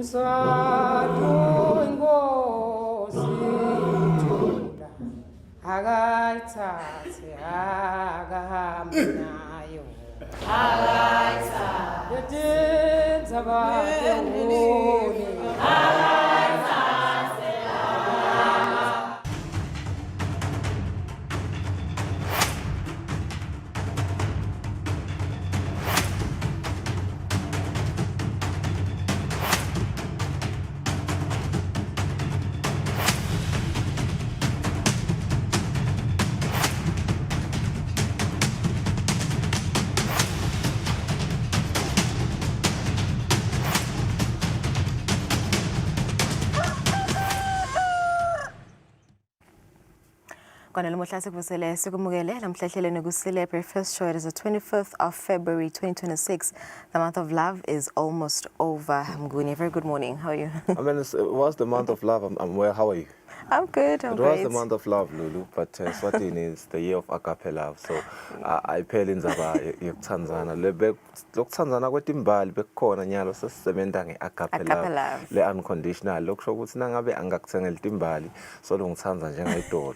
Mswatu inkosi ithula akayithathe akahambe nayo akayithathe yedenza kade wone akayithathe Konela mohlase Kusile sikumukele namhlehleleni Kusile breakfast show. It is the 25th of February 2026. The month of love is almost over. Mguni, very good morning. How are you? I mean, it was the month of love. I'm well. How are you? I'm good. I'm It great. was the month of love, Lulu, but Eswatini is the year of agape love. So I phela indzaba yokuthandzana lokuthandzana kwetimbali bekukhona nyalo sesisebenza ngeagape love le unconditional lokusho ukuthi nangabe angakuthengela timbali so longithandza njengayidolo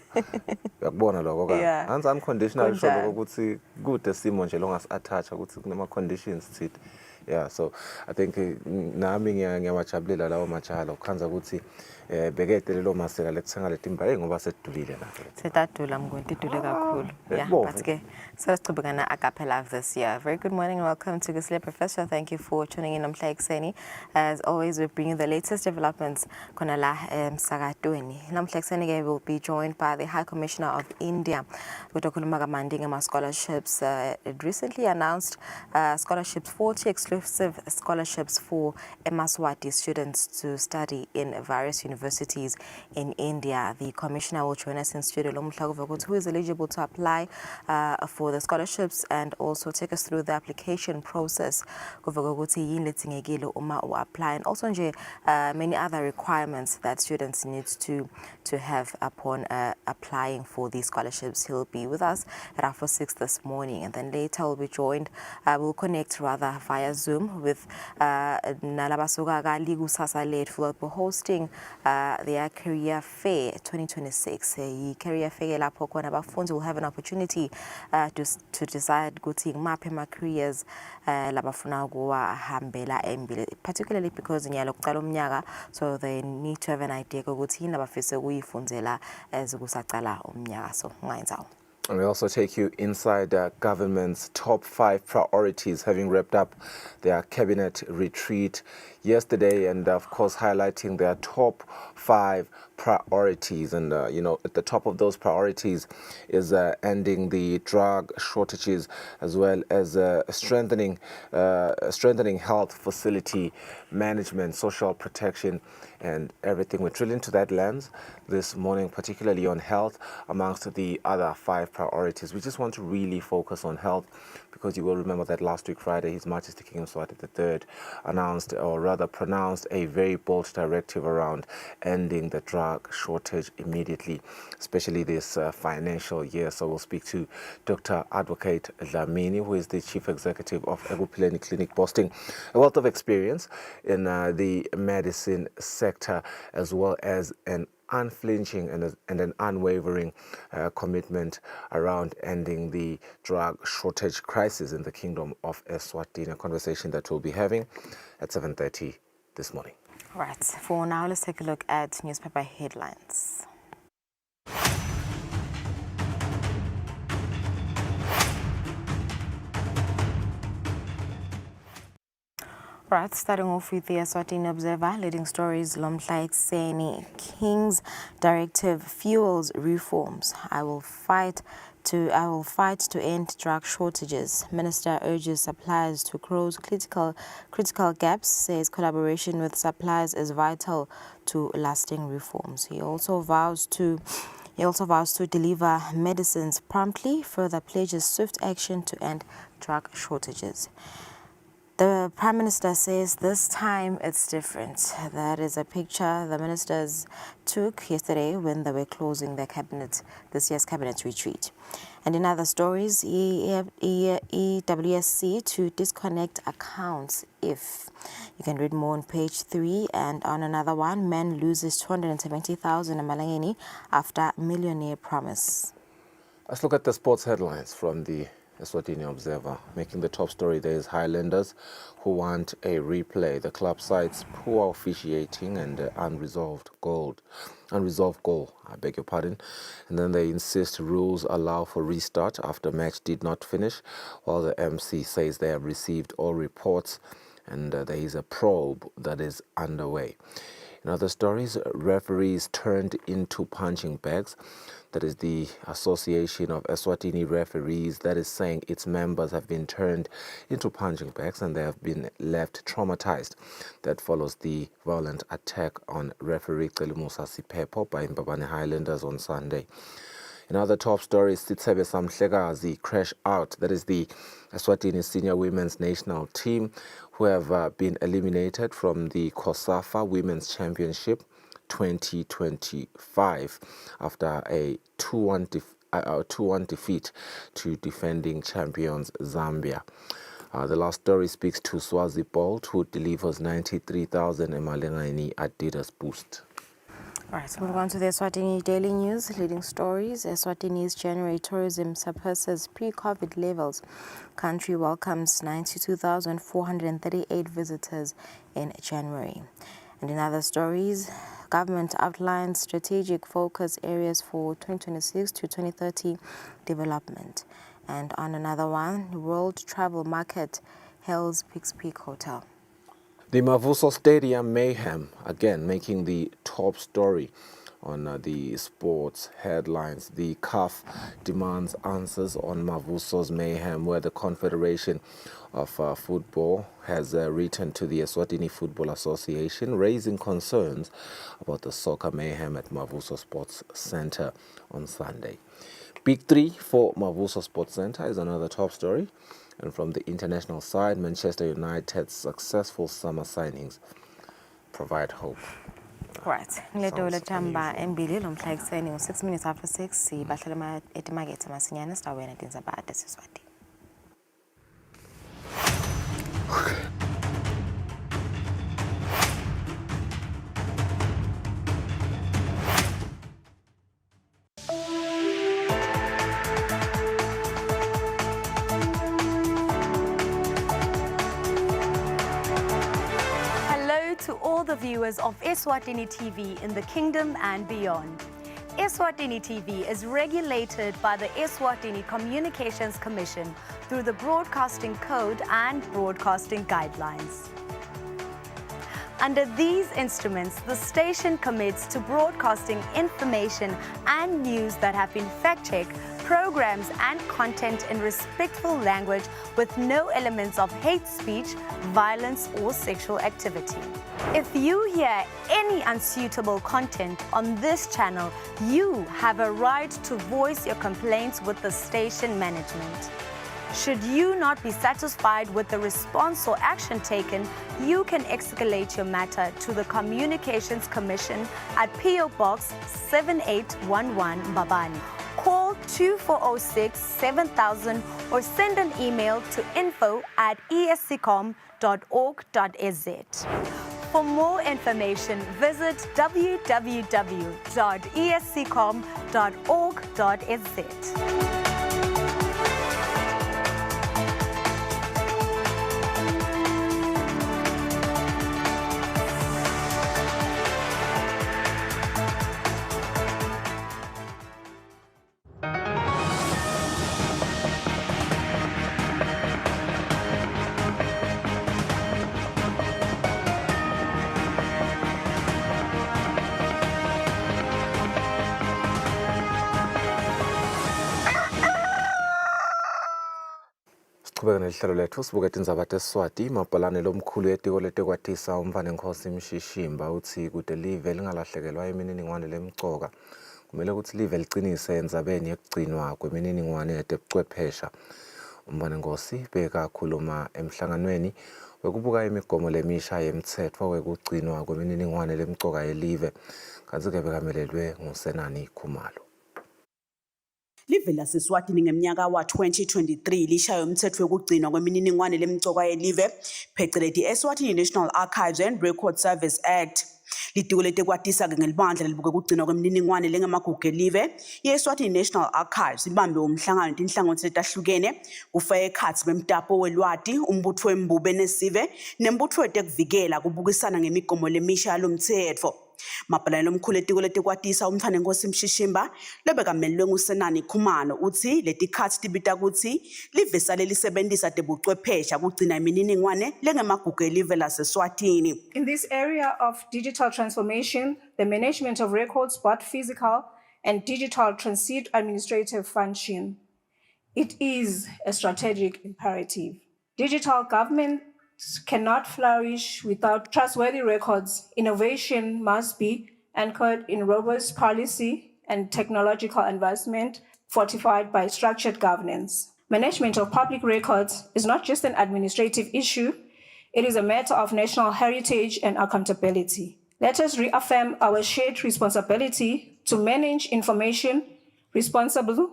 uyakubona lokho ka anza unconditional sho lokho ukuthi kude simo nje longasi attach ukuthi kunama conditions thithi. Yeah, so I think nami ngiyawajabulela lawo majalo ukhanza ukuthi beketele lo masela lekuthenga letimbali ngoba sedulile nazo. Setadula Mguni, tidule kakhulu. Yeah, but ke sesichubeka na agape love this year. Very good morning and welcome to Kusile Professor. Thank you for tuning in. I'm Eswatini. As always, we bring you the latest developments khona la emsakatweni. Eswatini ke will be joined by the High Commissioner of India. Kutokhuluma kamandi ngama scholarships. It recently announced scholarships, 40 exclusive scholarships for Eswatini students to study in various universities in India. The commissioner will join us in studio, who is eligible to apply for the scholarships and also take us through the application process. Apply and also many other requirements that students need to have upon applying for these scholarships. He'll be with us at 6 this morning, and then later we'll be joined. We'll connect rather via Zoom with Nalabasuga Ligu Sasa Late, who will be hosting their career fair 2026. Career fair lapho khona abafundi will have an opportunity to decide ukuthi ngimaphi ama careers labafuna ukuwahambela embili, particularly because nyalo kuqala umnyaka, so they need to have an idea ukuthi yini abafisa ukuyifundzela kusaqala umnyaka. So ngayinzawo. And we also take you inside government's top 5 priorities, having wrapped up their cabinet retreat yesterday, and of course highlighting their top 5 priorities. And you know, at the top of those priorities is ending the drug shortages, as well as strengthening health facility management, social protection, and everything. We drill into that lens this morning, particularly on health, amongst the other 5 priorities. We just want to really focus on health, because you will remember that last week Friday, His Majesty King Eswatini III announced, or rather pronounced, a very bold directive around ending the drug shortage immediately, especially this financial year. So we'll speak to Dr. Advocate Dlamini, who is the Chief Executive of Ekuphileni Clinic, boasting a wealth of experience in the medicine sector, as well as an unflinching and an unwavering commitment around ending the drug shortage crisis in the Kingdom of Eswatini, a conversation that we'll be having at 7:30 this morning. All right, for now, let's take a look at newspaper headlines. Right, starting off with the Eswatini Observer, leading stories, Eswatini, King's directive fuels reforms. I will fight to end drug shortages. Minister urges suppliers to close critical gaps, says collaboration with suppliers is vital to lasting reforms. He also vows to deliver medicines promptly, further pledges swift action to end drug shortages. The Prime Minister says this time it's different. That is a picture the ministers took yesterday when they were closing their this year's cabinet retreat. And in other stories, EWSC to disconnect accounts if. You can read more on page 3. And on another one, man loses 270,000 Malangeni after millionaire promise. Let's look at the sports headlines from the Eswatini Observer. Making the top story, there is Highlanders who want a replay. The club cites poor officiating and unresolved goal. I beg your pardon. And then they insist rules allow for restart after match did not finish, while the MC says they have received all reports and there is a probe that is underway. In other stories, referees turned into punching bags. That is the Association of Eswatini Referees that is saying its members have been turned into punching bags and they have been left traumatized. That follows the violent attack on referee Celimusa Sipepo by Mbabane Highlanders on Sunday. In other top stories, Sitsebe Samhlekazi crash out. That is the Eswatini senior women's national team who have been eliminated from the COSAFA Women's Championship 2025 after a 2-1 defeat to defending champions Zambia. The last story speaks to Swazi Bolt, who delivers 93,000 Emalengani Adidas boost. All right, so moving on to the Eswatini Daily News, leading stories. Eswatini's January tourism surpasses pre-COVID levels. Country welcomes 92,438 visitors in January. And in other stories, government outlines strategic focus areas for 2026 to 2030 development. And on another one, World Travel Market hails Pikes Peak Hotel. The Mavuso Stadium mayhem, again, making the top story on the sports headlines. The CAF demands answers on Mavuso's mayhem, where the Confederation of Football has written to the Eswatini Football Association, raising concerns about the soccer mayhem at Mavuso Sports Centre on Sunday. Big 3 for Mavuso Sports Centre is another top story. And from the international side, Manchester United's successful summer signings provide hope. Right. Ngiledola jamba embili lomhla ekseni ngo-6 minutes after 6 sibahlela etimakethe masinyane sidaweni etinzabade siswati. To all the viewers of Eswatini TV in the kingdom and beyond. Eswatini TV is regulated by the Eswatini Communications Commission through the Broadcasting Code and Broadcasting Guidelines. Under these instruments, the station commits to broadcasting information and news that have been fact-checked, programs and content in respectful language with no elements of hate speech, violence or sexual activity. If you hear any unsuitable content on this channel, you have a right to voice your complaints with the station management. Should you not be satisfied with the response or action taken, you can escalate your matter to the Communications Commission at PO Box 7811 Mbabane. Call 2406 7000 or send an email to info@esccom.org.za. For more information, visit www.esccom.org.za. Siqhubeka nelihlelo lethu sibuke indzaba teSwati. Mabhalanelo omkhulu etiko letekwathisa uMvane Nkosi Mshishimba uthi kude live lingalahlekelwa imininingwane lemcoka kumele ukuthi live liqinise endzabeni yekugcinwa kwemininingwane yetebuchwephesha. uMvane Nkosi bekakhuluma emhlanganweni wekubuka imigomo lemisha yemtsetfo wekugcinwa kwemininingwane lemcoka yelive kanti ke bekamelelwe nguSenani Khumalo. Live laseSwatini ngeminyaka wa-2023 lishaye umthetho wokugcinwa kwemininingwane lemigcoka yelive phecelezi Eswatini National Archives and Record Service Act. Litiko letekwatisa-ke ngelibandla libuke ukugcinwa kwemininingwane lengamagugu elive ye-Eswatini National Archives ibambe umhlangano tinhlangothi letahlukene kufaka ekhatsi bemtapo welwati, umbutho wembube nesive nembutho wetekuvikela kubukisana ngemigomo lemisha yalomthetho. Mabhalane lomkhulu etiko letekwatisa umthane Nkosi Mshishimba lebekamelwe nguSenani Khumalo uthi letikhathi tibita kutsi live sale lisebentisa tebuchwephesha kugcina imininingwane lengemagugu elive laseSwatini. In this area of digital transformation, the management of records, both physical and digital, transit administrative function. It is a strategic imperative. Digital government cannot flourish without trustworthy records. Innovation must be anchored in robust policy and technological advancement, fortified by structured governance. Management of public records is not just an administrative issue, it is a matter of national heritage and accountability. Let us reaffirm our shared responsibility to manage information responsibly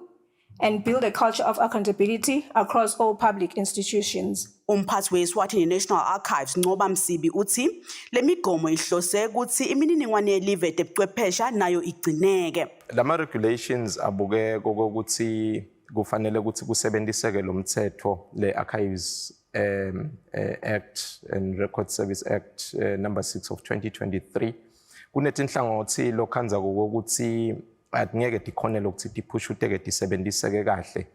and build a culture of accountability across all public institutions. Umphathi we-Eswatini National Archives Ncoba Msibi uthi lemigomo ihlose ukuthi imininingwane yelive tebuchwephesha nayo igcineke. Lama regulations abuke kokuthi kufanele ukuthi kusebenziseke lo mthetho le Archives Act and Record Service Act number 6 of 2023. Kunetinhlangothi lokhanza kokuthi ngeke dikhonele ukuthi diphushuteke disebenziseke kahle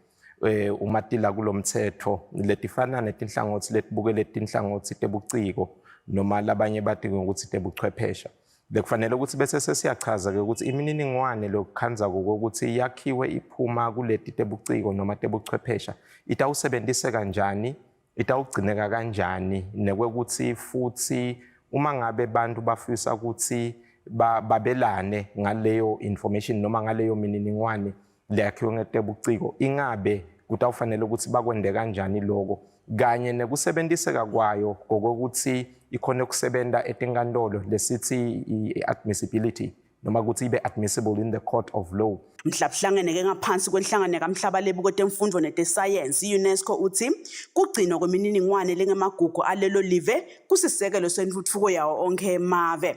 umatila kulomthetho letifana netinhlangothi letibuke letinhlangothi tebuciko noma labanye bathi ukuthi tebuchwephesha. Bekufanele ukuthi bese sesiyachaza ke ukuthi imininingwane lokhanza kokuthi yakhiwe iphuma kuleti tebuciko noma tebuchwephesha itawusebenzise kanjani, itawugcineka kanjani, nekwekuthi futhi uma ngabe bantu bafisa ukuthi babelane ngaleyo information noma ngaleyo mininingwane leyakhiwe ngetebuciko ingabe kutawufanele ukuthi bakwende kanjani lokho kanye nekusebenziseka kwayo ngokuthi ikhona ukusebenta etinkantolo lesithi i-admissibility noma ukuthi ibe admissible in the court of law. Mhlabhlangene ngaphansi kwenhlangano kaMhlaba lebuko temfundo netesayensi UNESCO uthi kugcinwa kwemininingwane lengemagugu alelo live kusisekelo sentuthuko yawo onke emave.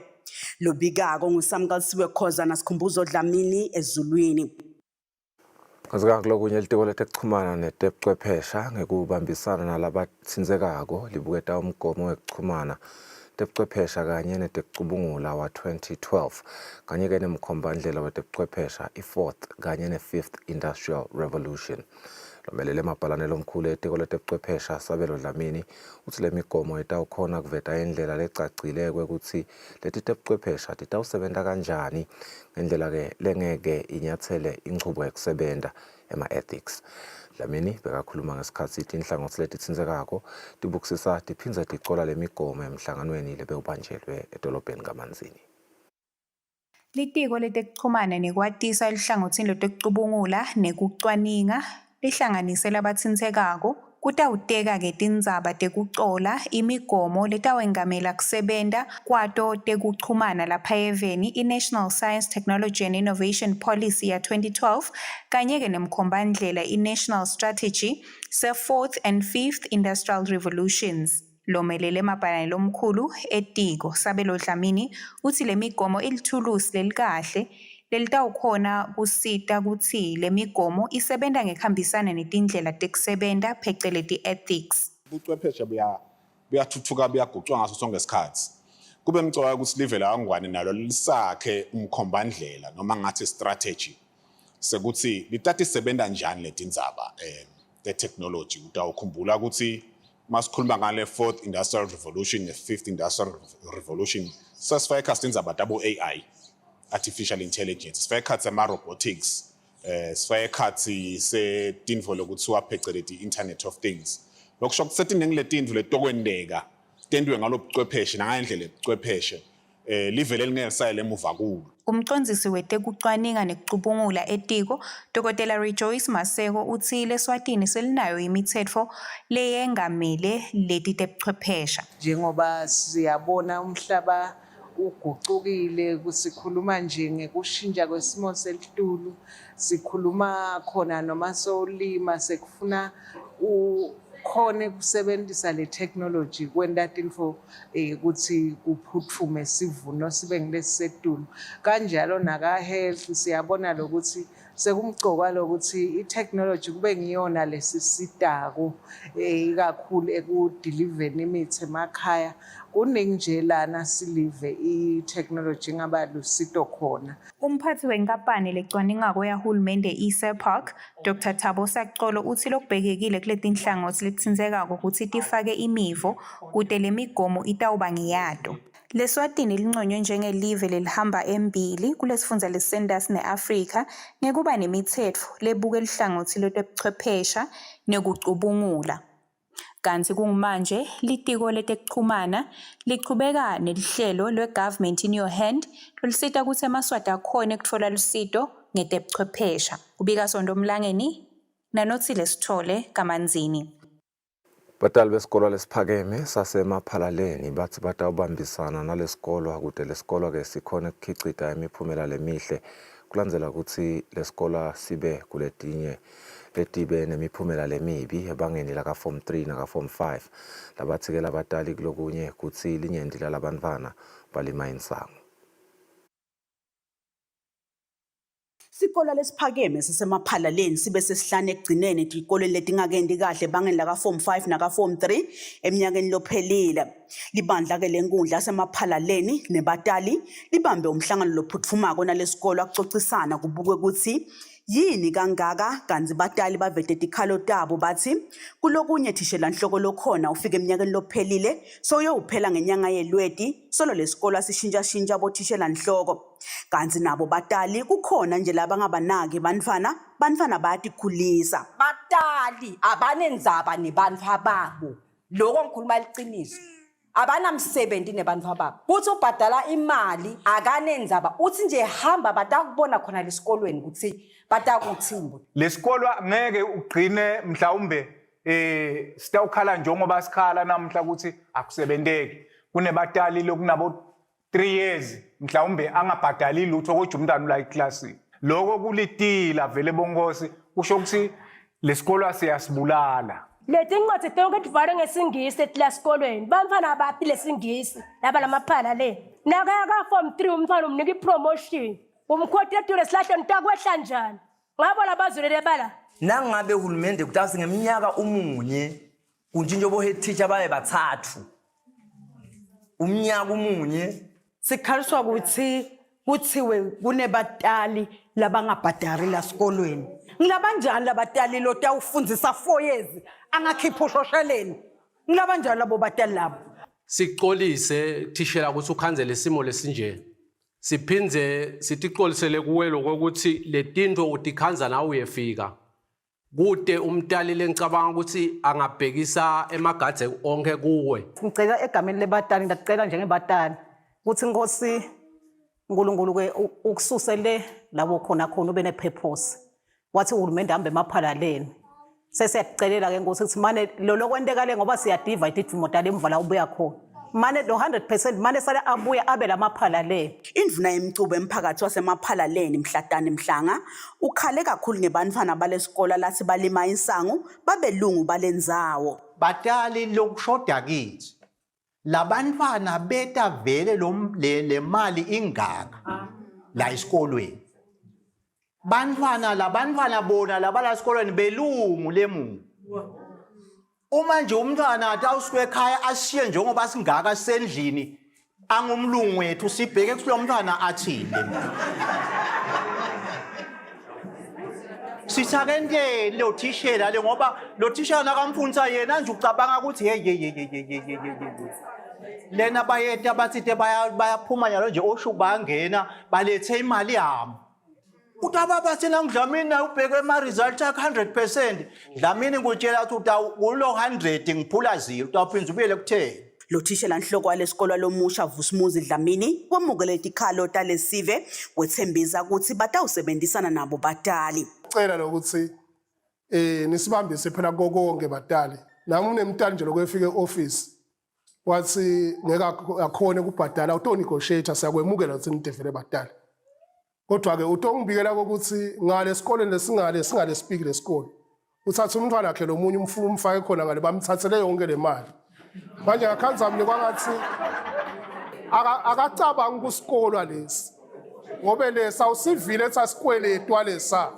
Lobikako nguSamkalisiwe Khoza naSikhumbuzo Dlamini ezulwini. Kazika kulokunye litiko letekuchumana netebuchwephesha ngekubambisana nalabatsinzekako libuketa umgomo wekuchumana tebuchwephesha kanye netekucubungula wa 2012 kanye ke nemkhombandlela wetebuchwephesha i-4th kanye ne-5th Industrial Revolution. Lomelele mabhalane lomkhulu etiko letebuchwephesha Sabelo Dlamini uthi lemigomo itawukhona kuveta indlela lecacile ukuthi leti tebuchwephesha titawusebenta kanjani ngendlela ke lengeke inyathele inchubo yekusebenta ema-ethics. Dlamini bekakhuluma ngesikhathi inhlangothi letitsinzekako tibukisisa tiphindze ticola lemigomo emhlanganweni lebewubanjelwe edolobheni kaManzini. Litiko letekuchumana nekwatisa elihlangothini letekucubungula nekucwaninga lihlanganisela abatsinzekako kutawuteka-ke tindzaba tekucola imigomo letawengamela kusebenta kwato tekuchumana lapha eveni i-National Science, Technology and Innovation Policy ya 2012 kanye-ke nemkhombandlela i-National Strategy se-4th and 5th Industrial Revolutions. Lomelele mabhalane lomkhulu etiko Sabelo Dlamini uthi lemigomo ilithulusi lelikahle lelitawukhona kusita kutsi lemigomo isebenta ngekuhambisana netindlela tekusebenta pheceleti ethics. Ubuchwepheshe buyathuthuka buyagucwa ngaso sonke isikhathi. Kube mcoka ukuthi live la ngwane nalo lisakhe umkhombandlela noma ngathi strategy sekuthi lithatha isebenta njani letindzaba technology utawukhumbula ukuthi masikhuluma ngale 4th Industrial Revolution ne-5th Industrial Revolution sasifake khasi tindzaba tabo AI, artificial intelligence, sifake khatsi ama-robotics, sifake khatsi setintfo lokuthiwa pheceleti Internet of Things. Lokusho ukuthi setiningi letintfo letokwendeka tentiwe ngalobuchwepheshe nangendlela ebuchwepheshe live lelingekisayele emuva kulo. Umcondzisi wetekucwaninga nekucubungula etiko Dr. Rejoice Maseko uthi leSwatini selinayo imithetho leyengamele leti tebuchwephesha. Njengoba siyabona umhlaba uguqukile kusikhuluma nje ngekushintsha kwesimo selitulu sikhuluma khona noma sowulima sekufuna khona ukusebenzisa le technology kwenta tintfo ukuthi kuphutfume sivuno sibe ngilesi setulu kanjalo naka health siyabona lokuthi sekumgcokwa lokuthi i-technology kube ngiyona lesisitako ikakhulu ekudiliveni imithi emakhaya kuningi nje lana silive i-technology ngaba lusito khona. Umphathi wenkampani lecwaningako yahulumende i-SEPAC, Dr. Thabo Sacolo uthi lokubhekekile kuleti nhlangothi letsinzekako ukuthi tifake imivo kude le migomo itawuba ngeyato. Leswatini linconywe njengelive lelihamba embili kulesifundza lesisentasi ne-Afrika ngekuba nemitsetfo lebuke lihlangothi lwetebuchwephesha nekucubungula. Kanti kumanje litiko letekuchumana lichubeka nelihlelo lwe-Government in Your Hand lolisita ukuthi emaswati akhone kutfola lusito ngetebuchwephesha. Kubika Sondo Mlangeni, Nanotsile Sithole, Kamanzini. Batali besikolo lesiphakeme sasemaphalaleni bathi batawubambisana nalesikolo akude lesikolo ke sikhona ukukhicita imiphumela lemihle kulandzela ukuthi lesikolo sibe kuletinye letibe nemiphumela lemibi ebangeni la ka form 3 na ka form 5 labathikela abatali kulokunye kutsi linyendi lalabantwana balima insango. Sikolo lesiphakeme sisemaphalaleni sibe sesihlane ekugcineni izikolweni letingakendi kahle bangeni la ka form 5 na ka form 3 eminyakeni lophelile. Libandla ke lenkundla yasemaphalaleni nebatali libambe umhlangano lophutfumako nalesikolo akucocisana kubukwe ukuthi yini kangaka kanzi batali bavete tikhalo tabo bathi kulokunye thishela nhloko lokhona ufike eminyakeni lophelile soyophela ngenyanga yeLweti solo lesikolo asishintsha bothishela nhloko kanzi nabo batali kukhona nje labangabanaki bantfwana bayatikhulisa. Batali abanenzaba nebantfu babo lokho ngikhuluma liqiniso abanamsebenzi nebantfu babo uthi ubhadala imali akanenzaba uthi nje hamba batakubona khona lesikolweni ukuthi batakuthimba lesikolo ngeke ugcine mhlawumbe sitawukhala njengoba sikhala namhla ukuthi akusebenteki kunebatali lokunabo 3 years mhlawumbe angabhadali lutho kodwa umntwana ula eclassini lokho kulitila vele bongosi kusho ukuthi lesikolo asiyasibulala. Leti incwadi tonke tivale ngesingisi etlasikolweni bamfana abapi lesingisi laba lamaphala le nakaya form 3 umfana umnika ipromotion umkhoti etule silahle ntakwehla njani ngabo labazulele bala nangabe uhulumende kutasi ngeminyaka umunye kunjinje bo head teacher baye bathathu umnyaka umunye sikhaliswa ukuthi kuthiwe kunebatali labangabhadari la sikolweni ngilabanjani labatali lo tawufundisa 4 years angakhipha ushosheleni ngilabanjani labo batali labo siqolise thishela ukuthi ukhanzele isimo lesinje siphinze sitiqolisele kuwe lokuthi letinto utikhanza nawe uyefika kude umtali lencabanga ukuthi angabhekisa emagadze onke kuwe. Ngicela egameni lebatali ngicela njengebatali ukuthi Nkosi uNkulunkulu ke ukususele labo khona ube nepurpose wathi uhulumende hambe emaphalaleni sesiyakucelela ke Nkosi ukuthi mane lo kwenteka le ngoba siyadivide imodala emvala ubuya khona mane lo 100% mane sale abuya abe lamaphalaleni. Indvuna yemcubo emphakathi wasemaphalaleni Mhlatane Mhlanga ukhale kakhulu ngebantfwana balesikole lathi balima insangu babelungu balendzawo. Batali lokushoda kithi labantwana beta vele le mali ingaka la esikolweni labantwana bona labala esikolweni belungu lemungu uma nje umntwana atawusuke ekhaya ashiye njengoba singaka sendlini angumlungu wethu sibheke kulo mntwana athile sisakentele lo thishela le ngoba lo thishela nakamfundisa yena nje ucabanga ukuthi hey lena bayeta bathi bayaphuma nyalo nje osho bangena balethe imali yami utaba thina ngidlamini na ubheke ama result akhe 100% dlamini ngutshela ukuthi ulo 100 ngiphula 0 utaphinza ubuyele ku10. Lo thishela nhloko walesikolo lomusha Vusumuzi Dlamini wamukele ikhalo talesive wethembisa ukuthi batawusebenzisana nabo batali. Cela lokuthi nisibambise phela konke batali nami unemtali nje lokwefika eoffice wathi ngeke akhone ukubhadala utonegotiator siyakwemukela ukuthi nidevele badala kodwa ke utongibikela ukuthi ngale esikoleni singale speak lesikole uthatha umntwana wakhe lomunye umfake khona ngale bamthathele yonke le mali manje ngakhanza mina kwangathi akacabanga kusikolo lesi ngobe lesa usivile ethasikweletwa lesa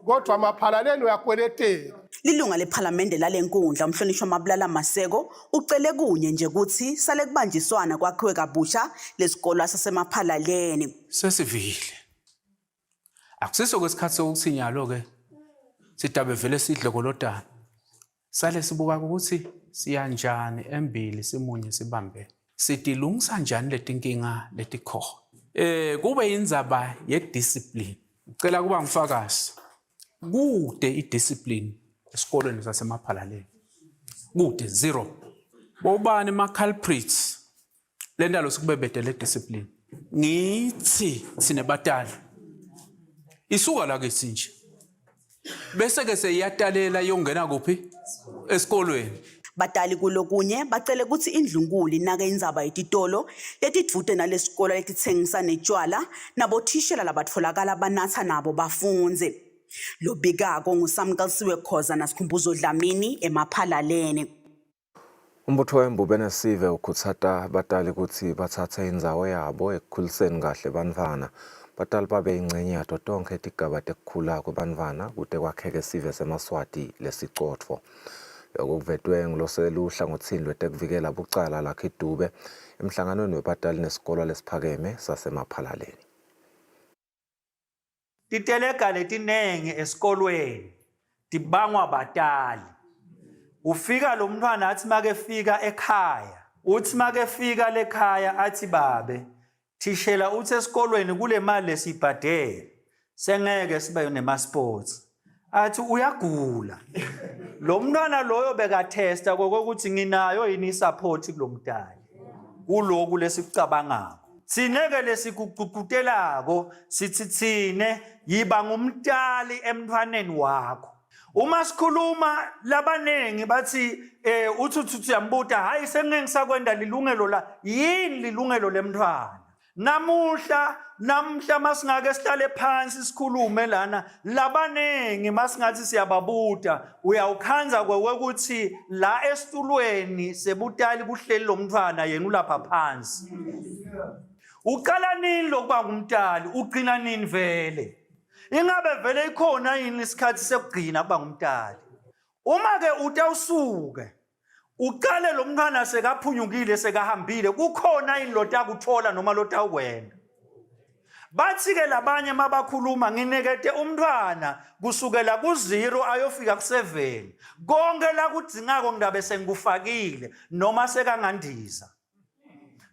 kodwa amaphalaleni uyakweleteka. Lilunga lephalamende lalenkundla umhlonishwa Mabulala Maseko ucele kunye nje ukuthi sale kubanjiswana kwakhiwe kabusha lesikolo sasemaphalaleni. Sesivile. Akusiso kwesikhathi sokuthi nyalo ke sidabe vele sidle kolodana. Sale sibuka ukuthi siyanjani embili simunye sibambe. Sitilungisa njani letinkinga letikhona. Kube indzaba ye-discipline. Ucela kuba ngifakazi. Kude i-discipline esikoleni sasemaphalaleni. Kude zero. Bobani ma-culprits. Le ndalo sikubebede le-discipline. Ngithi sinebatali. Isuka la kithi nje. Bese ke seyiyatalela yongena kuphi? Esikolweni. Batali kulokunye bacele ukuthi indlunkulu inake indzaba yetitolo letidvute nalesikolo letitsengisa netshwala nabothishela labatfolakala banatha nabo bafunze. Lobikako nguSamkalisiwe Khoza naSikhumbuzo Dlamini emaphalaleni. Umbutho wembube nesive ukhuthata batali ukuthi bathathe indzawo yabo ekukhuliseni kahle bantfwana. Batali babe ingcenye yato tonke tigaba tekukhula kwebantfwana kude kwakheke sive semaswati lesicotfo. Lokho kuvetwe nguloseluhla ngotsini lwetekuvikela bucala lakhe Dube emhlanganweni webatali nesikolo lesiphakeme sasemaphalaleni. Titeleka letinenge esikolweni tibangwa batali. Ufika lo mntwana athi makefika ekhaya uthi makefika lekhaya athi babe thishela uthi esikolweni kule mali lesibhadela sengeke sibe nema-sports athi uyagula. Lo mntwana loyo beka-testa kokuthi nginayo yini i-support kulo mntana kuloku lesikucabangako. Sineke lesikuququtelako sithi thine yiba ngumtali emntwaneni wakho. Uma sikhuluma labanengi bathi uthi uyambuta hayi sengeke ngisakwenda lilungelo la yini lilungelo lemntwana. Namhla masingake sihlale phansi sikhulume lana labanengi masingathi siyababuta uyawukhanza kwekuthi la esitulweni sebutali kuhleli lo mntwana yena ulapha phansi. Uqala nini lokuba ngumtali ugcina nini vele? Ingabe vele ikhona yini isikhathi sekugcina kuba ngumtali? Uma ke utawusuke uqale lo mntwana sekaphunyukile sekahambile kukhona yini lotakuthola noma lotawukwenda? Bathi ke labanye mabakhuluma nginekete umntwana kusukela ku0 ayofika ku7 konke la kudzingako ngidabe sengikufakile noma sekangandiza.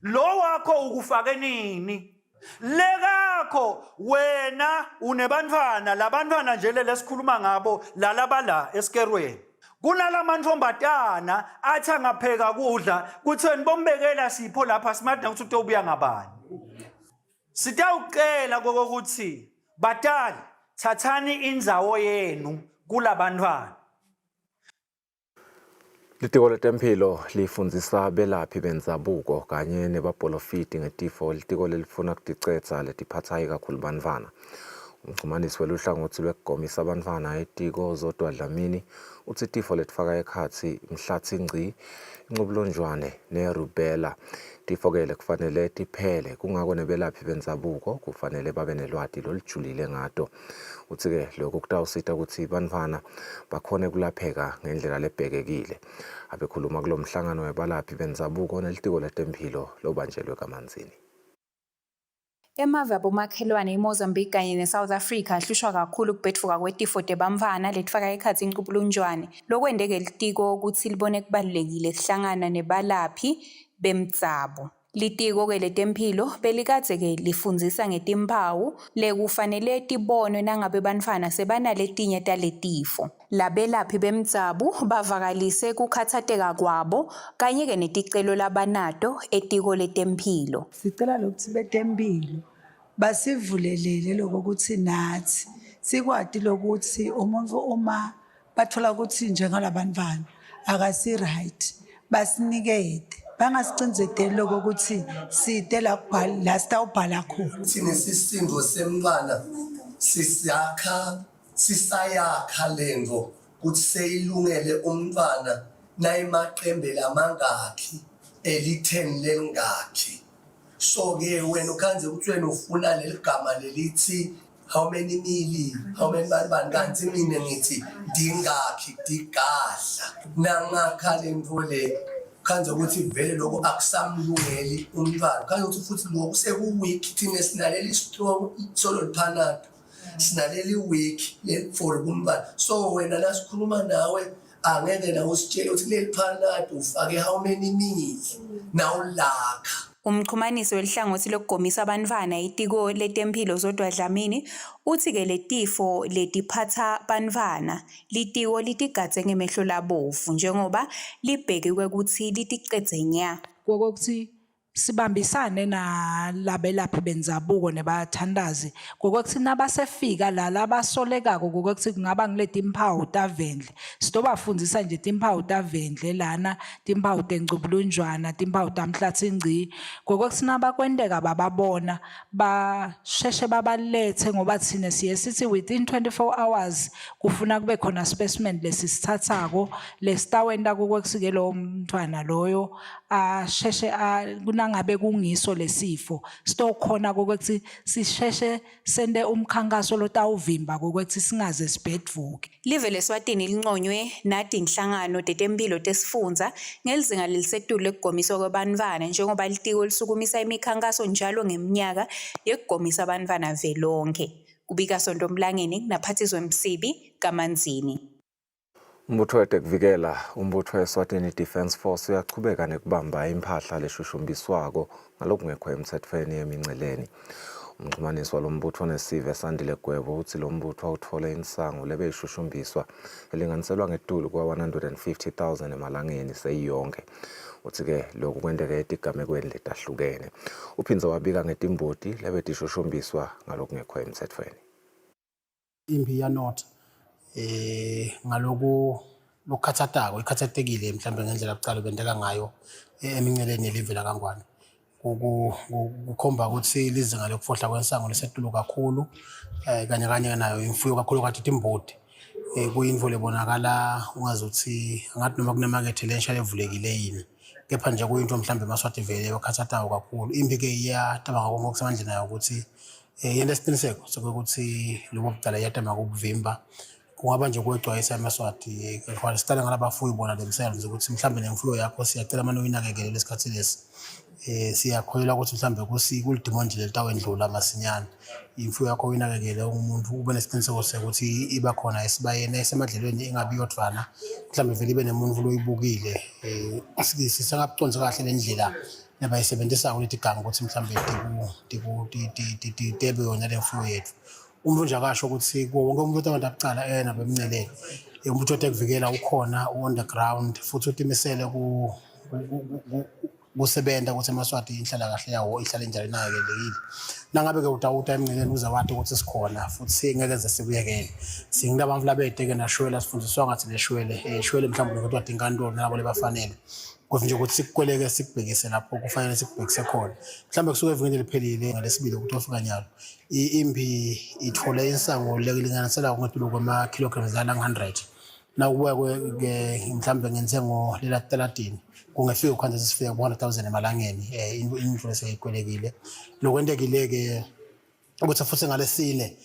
Lo wakho ukufake nini? Lekakho wena unebantwana labantwana nje lesikhuluma ngabo lalabala esikerweni. Kunalamantombazana athi angapheka kudla kutheni bombekela sipho lapha simadna ukuthi utobuya ngabani. Sitawucela kokuthi batali thathani indzawo yenu kulabantwana. Litiko letempilo lifundzisa abelaphi benzabuko kanye nebapolofiti ngetifo litiko lelifuna kuticetsa letiphatsayi kakhulu bantfwana. Umxhumanisi weluhlangothi lwekugomisa abantfwana etiko Zodwa Dlamini uthi tifo letifaka ekhatsi mhlatsi ngci inxubulonjwane nerubella tifokele kufanele tiphele kungako nebelaphi benzabuko kufanele babe nelwati lolijulile ngato. Uthi ke lokho kutawusita ukuthi bantfwana bakhone kulapheka ngendlela lebhekekile. Abekhuluma kulo mhlangano webalaphi benzabuko nelitiko letempilo lobanjelwe kaManzini. Emave abomakhelwane eMozambique kanye neSouth Africa ahlushwa kakhulu ukubhedvuka kwetifo tebantfwana letifaka ekhatsi inxubulunjwane. Lokwendeke litiko ukuthi libone kubalulekile kuhlangana nebalaphi bemdzabo. Litiko ke letempilo belikadze ke lifundzisa ngetimpawu lekufanele tibonwe nangabe bantfwana sebanaletinye taletifo. Labelaphi bemdzabu bavakalise kukhatsateka kwabo kanye ke neticelo labanato etiko letempilo. Sicela lokuthi betempilo basivulelele lokuthi nathi sikwati lokuthi umuntu uma bathola ukuthi njengalabantwana akasi right basinikede bangasicindzeteli lokho ukuthi side la sitawubhala khona. Thina isisindo semntwana sisayakha lento ukuthi seyilungele umntwana nayimaqembe lamangakhi eli-10 lelingakhi. So-ke wena ukhanze ukuthi wena ufuna leli gama lelithi how many mili, how many bani kanti mina ngithi dingakhi digahla nangakha lento le khanze ukuthi vele lokho akusamlungeli umntwana khanze ukuthi futhi lokho sekuweak thina sinaleli strong solo panado sinaleli weak for umntwana so wena lasikhuluma nawe angeke nawe usitshele ukuthi leli panado ufake how many minutes nawu lakha. Umxhumanisi welihlangothi lokugomisa abantwana itiko letempilo zodwa Dlamini uthi-ke letifo letiphatha abantwana litiko litigadze ngemehlo labovu njengoba libhekiwe ukuthi liticedze nya. Kokuthi sibambisane nalabelaphi benzabuko nebathandazi kokuthi nabasefika la labasolekako kokuthi kungaba ngileti impawu tavendle sitobafundisa nje timpawu tavendle lana timpawu tencubulunjwana timpawu tamhlathi ngci kokuthi nabakwendeka bababona basheshe babalethe ngoba thina siye sithi within 24 hours kufuna kube khona specimen lesisithathako lesitawenda kokuthi lo mntwana loyo asheshe kunangabe kungiso lesifo sitokhona kokuthi sisheshe sende umkhankaso lotawuvimba kokuthi singaze sibhedvuke. Live leSwatini linconywe nati inhlangano tetempilo tesifundza ngelizinga lelisetulu lekugomisa kwabantwana njengoba litiko lisukumisa imikhankaso njalo ngeminyaka yekugomisa abantwana velonke. Kubika Sonto Mlangeni naphathizwe Msibi Kamanzini. Umbutho wetekuvikela umbutho weSwatini Defence Force uyachubeka nekubamba impahla leshushumbiswako ngalokungekho emthethweni eminceleni. Umxhumanisi walombutho onesive Sandile Gwebo uthi lo mbutho awuthole insango lebeyishushumbiswa elinganiselwa ngetulu kwa 150,000 emalangeni seyiyonke. Uthi-ke lokhu kwendeke etigamekweni letahlukene. Uphinze wabika ngetimboti lebedishushumbiswa ngalokungekho emthethweni. Impi yanotha ngaloku lokhathatako ikhathatekile mhlambe ngendlela kuqala benteka ngayo eminceleni yelive laKangwane kukhomba ukuthi lizinga lokufohla kwensango lisetulu kakhulu kanye nayo imfuyo kakhulu kathi timboti kuyinto lebonakala ungazuthi ngathi noma kunemakethe lensha levulekile yini kepha nje kuyinto mhlambe eMaswati vele bakhathatako kakhulu impi ke iyataba ngakho kusemandleni nayo ukuthi yena isiqiniseko sokuthi lobo budala yatama ukuvimba kungaba nje kwegcwayisa eMaswati kwali sitala ngalabafuyi bona themselves ukuthi mhlambe nemfuyo yakho siyacela manje uyinakekele lesikhathi lesi siyakholela ukuthi mhlambe kulidimondile litawendlula masinyana imfuyo yakho uyinakekele umuntu ube nesiqiniseko sokuthi iba khona esibayene esemadlelweni ingabi yodvana mhlambe vele ibe nemuntu loyibukile sisangaconze kahle lendlela nabayisebenzisa ukuthi iganga ukuthi mhlambe tebe yona lemfuyo yethu umuntu nje akasho ukuthi wonke umuntu abantu abucala nabemnceleni umuntu otekuvikela ukhona on the ground futhi utimisele kusebenza ukuthi eMaswati inhlala kahle yawo ihlale njalo inakelekile nangabe ke utawuta emnceleni uzawati ukuthi sikhona futhi singeke sikuyekele singinabantu labeteke nashwela sifundiswa ngathi leshwele shwele mhlawumbe ukuthi wadingantoni nabo lebafanele kuthi nje ukuthi sikweleke sikubhekise lapho kufanele sikubhekise khona mhlawumbe kusuke evikeni liphelile ngalesibili ukuthi ofika nyalo impi ithole insango lelinganisela ngetulu kwama kilograms ala100 nakubuya ke mhlawumbe ngenzengo lela 13 kungafika ukhanze sifika ku100,000 emalangeni indlu eseyikwelekile lokwendekile ke ukuthi futhi ngalesine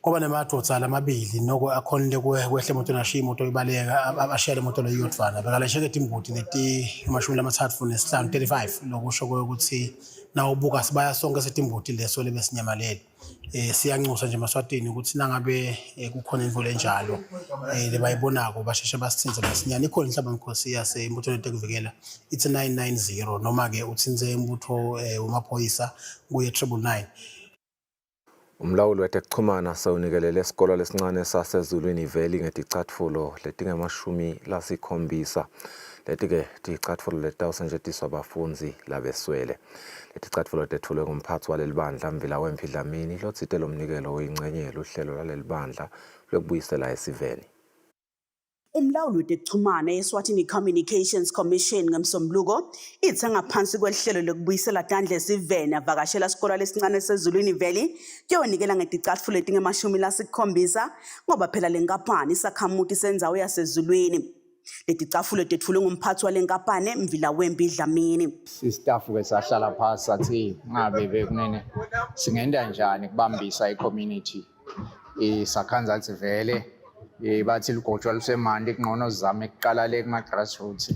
ngoba nemadodza lamabili noko akhonile kwehle emoto nashiya imoto ibaleka abashayela imoto leyodvana bekalesheke timbuti leti 35 lokusho ukuthi nawubuka sibaya sonke setimbuti leso lebesinyamalele siyanxusa nje eMaswatini ukuthi nangabe kukhona imvula enjalo lebayibonako basheshe basithinze masinyane ikhona inhlamba mkhosi yasembutho letekuvikela it's 990 noma ke uthinze imbutho umaphoyisa kuye 999. Umlawuli wetekuchumana sewunikelele esikolo lesincane sasezulwini Valley ngeticatfulo letingamashumi 7 leti-ke ticatfulo letawusetjentiswa abafundzisi labeswele. Leticatfulo tethulwe ngumphatsi waleli bandla Mvila Wemphi Dlamini lotsite lo mnikelo oyingxenye luhlelo lwaleli bandla lokubuyisela esiveni. Umlawuli wetekuchumana Eswatini Communications Commission ngemsombuluko ithe ngaphansi kwehlelo lokubuyisela tandle esiveni avakashela isikole lesincane seZulwini Valley kuyonikela ngeticatfulo letinge-70 ngoba phela le nkampani isakhamuti sendzawo yaseZulwini. Leticatfulo tetfulwe ngumphathi wale nkampani Mvila Wembi Dlamini. Sistaff ke sahlala phansi sathi ngabe bekunene singenda njani kubambisa i-community isakhanza ukuthi vele bathi ligotshwa lusemandi kungcono zame kuqala le kuma grassroots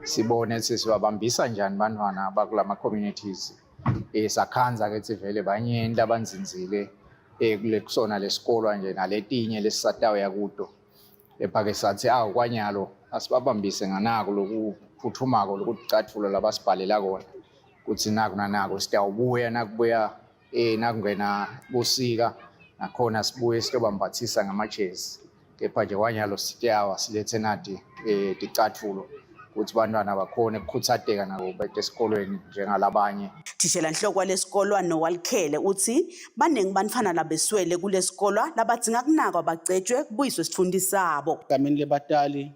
sibone ukuthi siwabambisa njani bantwana abakulama communities sakhanza ke vele banyenti abanzinzile kule kusona lesikolo nje naletinye lesisatawe yakudo ephake sathi kwanyalo asibabambise nganako lokuphuthumako lokucatfulo labasibhalela kona kuthi naku nanako sitawubuya nakubuya nakungena busika nakhona sibuye sitobambathisa ngamajezi kepha nje kwanyalo sityawa silethe nati ticatfulo ukuthi bantwana bakhone ukukhuthadeka nabo bete esikolweni njengalabanye. Thishela nhloko walesikolo noWalkhele uthi baningi banifana labeswele kulesikolo labadzinga kunakwa bacetshwe kubuyiswe isifundi sabo. Egameni lebatali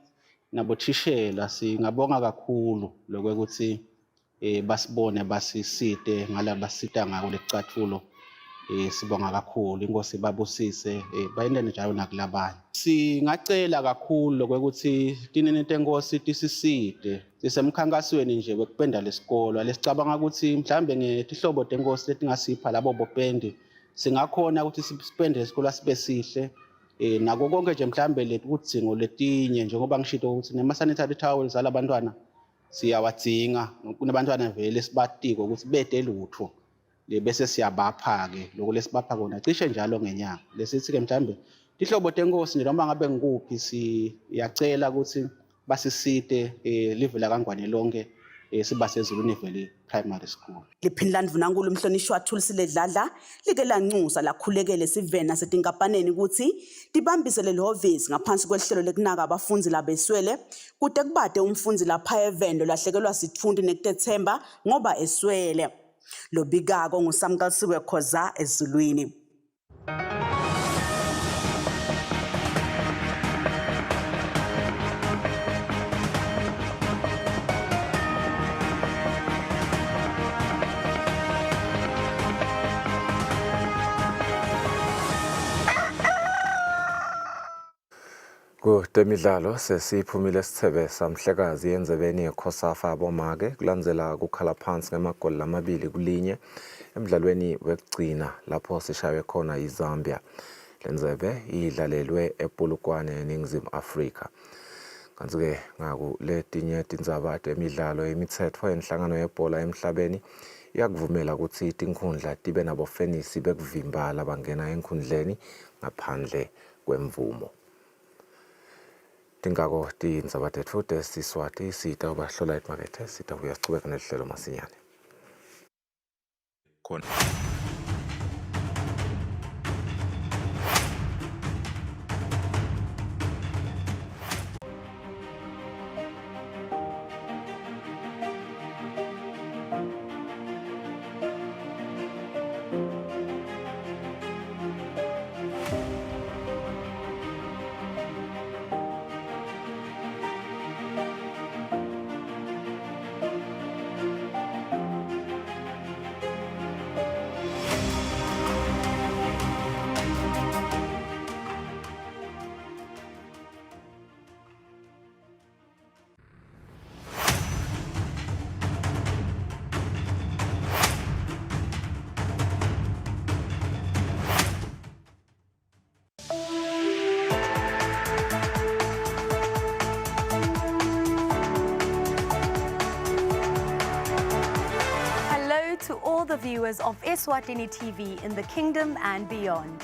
nabothishela singabonga kakhulu lokuthi basibone basisite ngalabasita ngako lecatfulo. Sibonga kakhulu inkosi babusise bayende njalo nakulabanye. Singacela kakhulu ukuthi tinenete enkosi tisisite sisemkhankasweni nje wekupenda lesikolo lesicabanga ukuthi mhlambe ngetihlobo tenkosi letingasipha labo bopende singakhona ukuthi sipende lesikolo sibe sihle nako konke nje mhlambe letudzingo letinye njengoba ngishito ukuthi nema-sanitary towels alabantwana siyawadzinga kunabantwana vele sibatiko ukuthi bete lutho bese siyabapha-ke loko lesibapha kona cishe njalo ngenyanga lesithi ke mhlambe tihlobo tenkosi nje noma ngabe ngikuphi siyacela ukuthi basisite live la Kangwane lonke siba seZulwini Valley Primary School. Liphini Ndvunankulu umhlonishwa Kusile Dladla like lanxusa lakhulekele sivena setinkampaneni ukuthi tibambise leli hovisi ngaphansi kwehlelo lekunaka abafundi labeswele kude kubade umfundi lapha evendo lahlekelwa sitfundi nekutethemba ngoba eswele. Lobikako nguSamkalisiwe Khoza eZulwini. Kutemidlalo sesiphumile sithebe samhlekazi yenzebeni yeKhosafa abomake kulandzela kukhala phansi ngemagoli lamabili kulinye emidlalweni wekugcina lapho sishawe khona iZambia. Lenzebe idlalelwe ePolokwane eNingizimu Afrika. Kanti-ke ngaku letinye tindzaba temidlalo imitsetfo yenhlangano yebhola emhlabeni iyakuvumela ukuthi tinkhundla tibe nabofenisi bekuvimba labangena enkhundleni ngaphandle kwemvumo. Tingako tindzaba tetfu tesiswati sita ubahlola emakethe sita kuyachubeka nelihlelo masinyane. To all the viewers of Eswatini TV in the kingdom and beyond.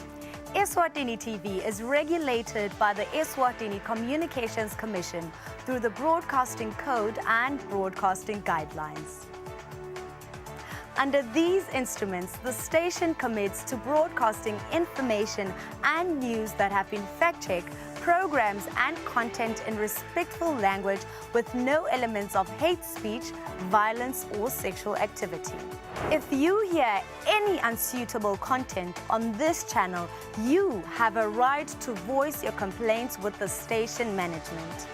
Eswatini TV is regulated by the Eswatini Communications Commission through the Broadcasting Code and Broadcasting Guidelines. Under these instruments, the station commits to broadcasting information and news that have been fact-checked, programs and content in respectful language with no elements of hate speech, violence, or sexual activity. If you hear any unsuitable content on this channel, you have a right to voice your complaints with the station management.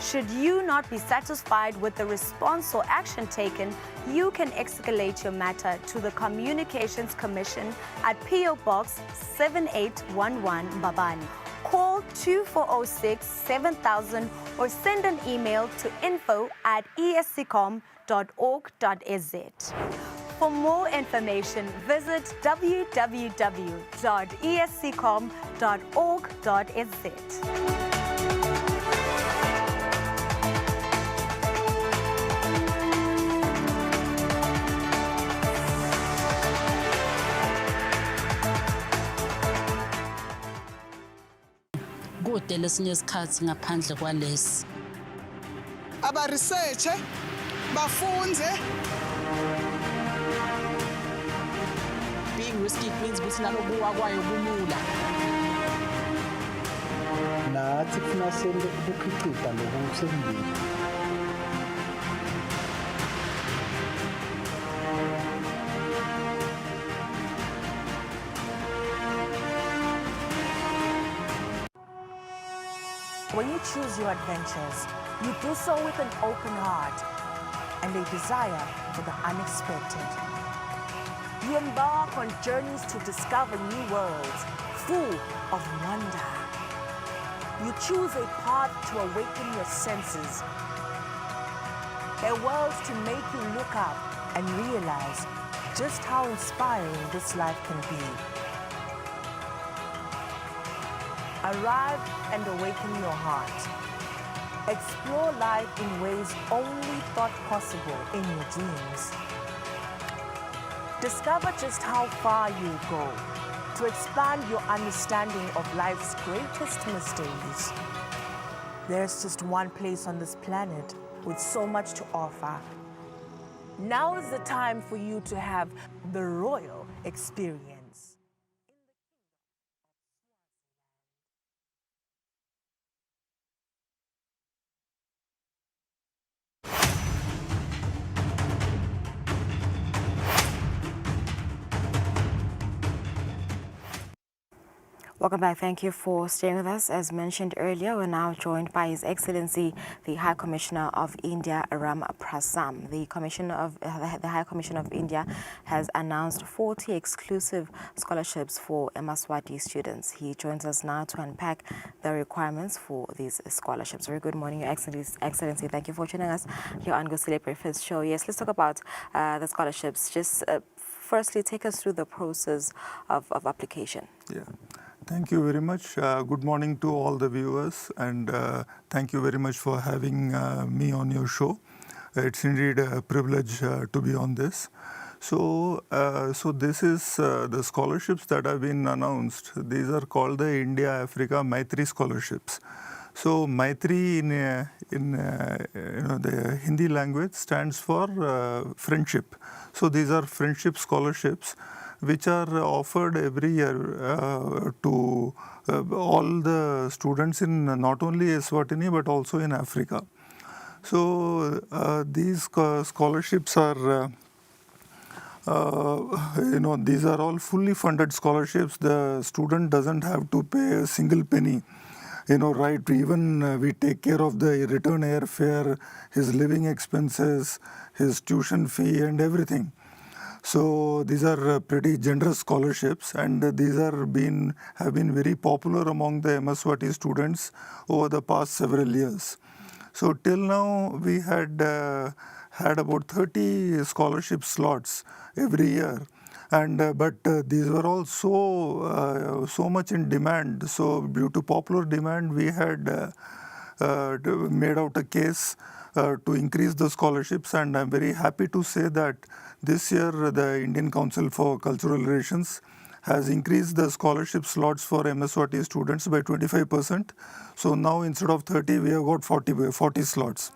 Should you not be satisfied with the response or action taken, you can escalate your matter to the Communications Commission at PO Box 7811 Mbabane. Call 2406 7000 or send an email to info@escom.org.za. For more information, visit www.escom.org.za. kude lesinye isikhathi ngaphandle kwalesi aba-researche bafunze. Being risky means ukuthi nalokuwa kwayo kulula. nathi kufuna senze ukukhicita lokhu sekungile. When you choose your adventures, you do so with an open heart and a desire for the unexpected. You embark on journeys to discover new worlds full of wonder. You choose a path to awaken your senses, a world to make you look up and realize just how inspiring this life can be. Arrive and awaken your heart. Explore life in ways only thought possible in your dreams. Discover just how far you go to expand your understanding of life's greatest mysteries. There's just one place on this planet with so much to offer. Now is the time for you to have the royal experience. Welcome back. Thank you for staying with us. As mentioned earlier, we're now joined by His Excellency, the High Commissioner of India, Ram Prasam. The High Commission of India has announced 40 exclusive scholarships for Eswatini students. He joins us now to unpack the requirements for these scholarships. Very good morning, Your Excellency. Thank you for joining us here on Kusile Breakfast Show. Yes, let's talk about the scholarships. Just firstly, take us through the process of application. Yeah. Thank you very much. Good morning to all the viewers, and thank you very much for having me on your show. It's indeed a privilege to be on this. So this is the scholarships that have been announced. These are called the India-Africa Maitri scholarships. So Maitri in the Hindi language stands for friendship. So these are friendship scholarships which are offered every year to all the students in not only Eswatini but also in Africa. So these scholarships are, these are all fully funded scholarships. The student doesn't have to pay a single penny. Right, even we take care of the return airfare, his living expenses, his tuition fee and everything. So these are pretty generous scholarships, and these have been very popular among the Eswatini students over the past several years. So till now we had about 30 scholarship slots every year, and but these were all so much in demand. So due to popular demand, we had made out a case to increase the scholarships, and I'm very happy to say that this year the Indian Council for Cultural Relations has increased the scholarship slots for MSwati students by 25%. So now instead of 30, we have got 40 slots.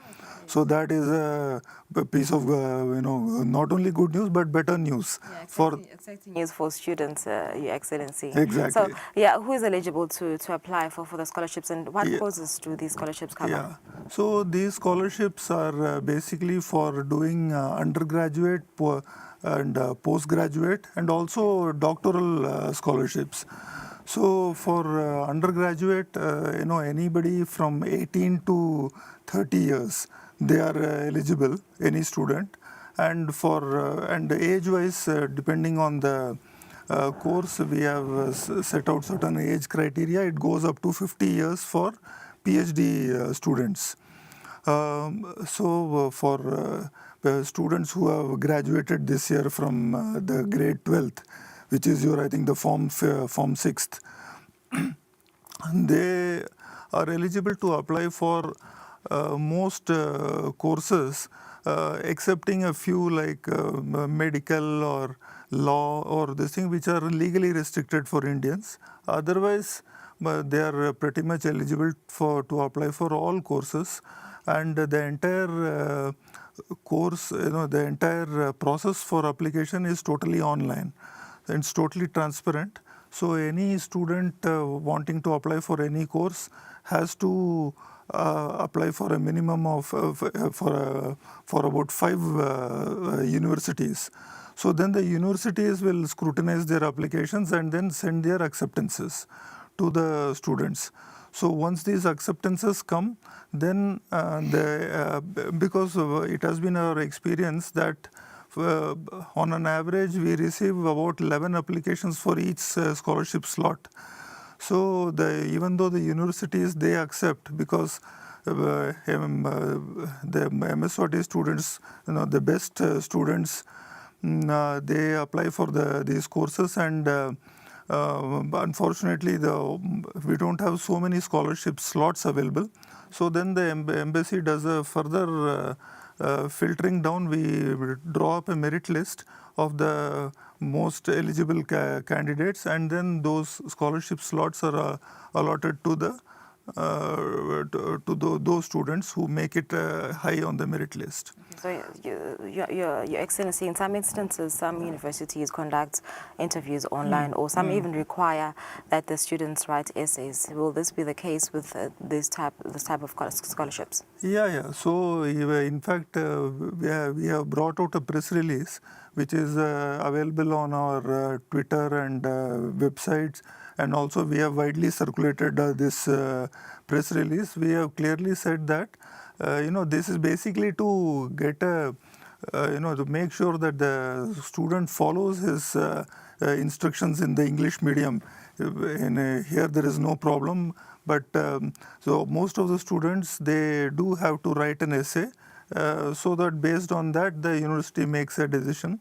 So that is a piece of, not only good news, but better news. Exciting news for students, Your Excellency. Exactly. So, yeah, who is eligible to apply for the scholarships, and what courses do these scholarships cover? Yeah. So these scholarships are basically for doing undergraduate and postgraduate and also doctoral scholarships. So for undergraduate, anybody from 18 to 30 years, they are eligible, any student. And for and age-wise, depending on the course, we have set out certain age criteria. It goes up to 50 years for PhD students. For students who have graduated this year from the grade 12th, which is I think the form 6th, they are eligible to apply for most courses, excepting a few like medical or law or this thing, which are legally restricted for Indians. Otherwise, they are pretty much eligible to apply for all courses, and the entire course, the entire process for application is totally online. It's totally transparent. So any student wanting to apply for any course has to apply for a minimum of for about 5 universities. So then the universities will scrutinize their applications and then send their acceptances to the students. So once these acceptances come, then because it has been our experience that on an average we receive about 11 applications for each scholarship slot. So even though the universities, they accept, because the MSwati students, the best students, they apply for these courses, and unfortunately we don't have so many scholarship slots available. So then the embassy does a further filtering down. We draw up a merit list of the most eligible candidates, and then those scholarship slots are allotted to those students who make it high on the merit list. So, Your Excellency, in some instances, some universities conduct interviews online, or some even require that the students write essays. Will this be the case with this type of scholarships? Yeah. So, in fact, we have brought out a press release which is available on our Twitter and websites, and also we have widely circulated this press release. We have clearly said that this is basically to get to make sure that the student follows his instructions in the English medium. Here there is no problem, but so most of the students, they do have to write an essay, so that based on that the university makes a decision.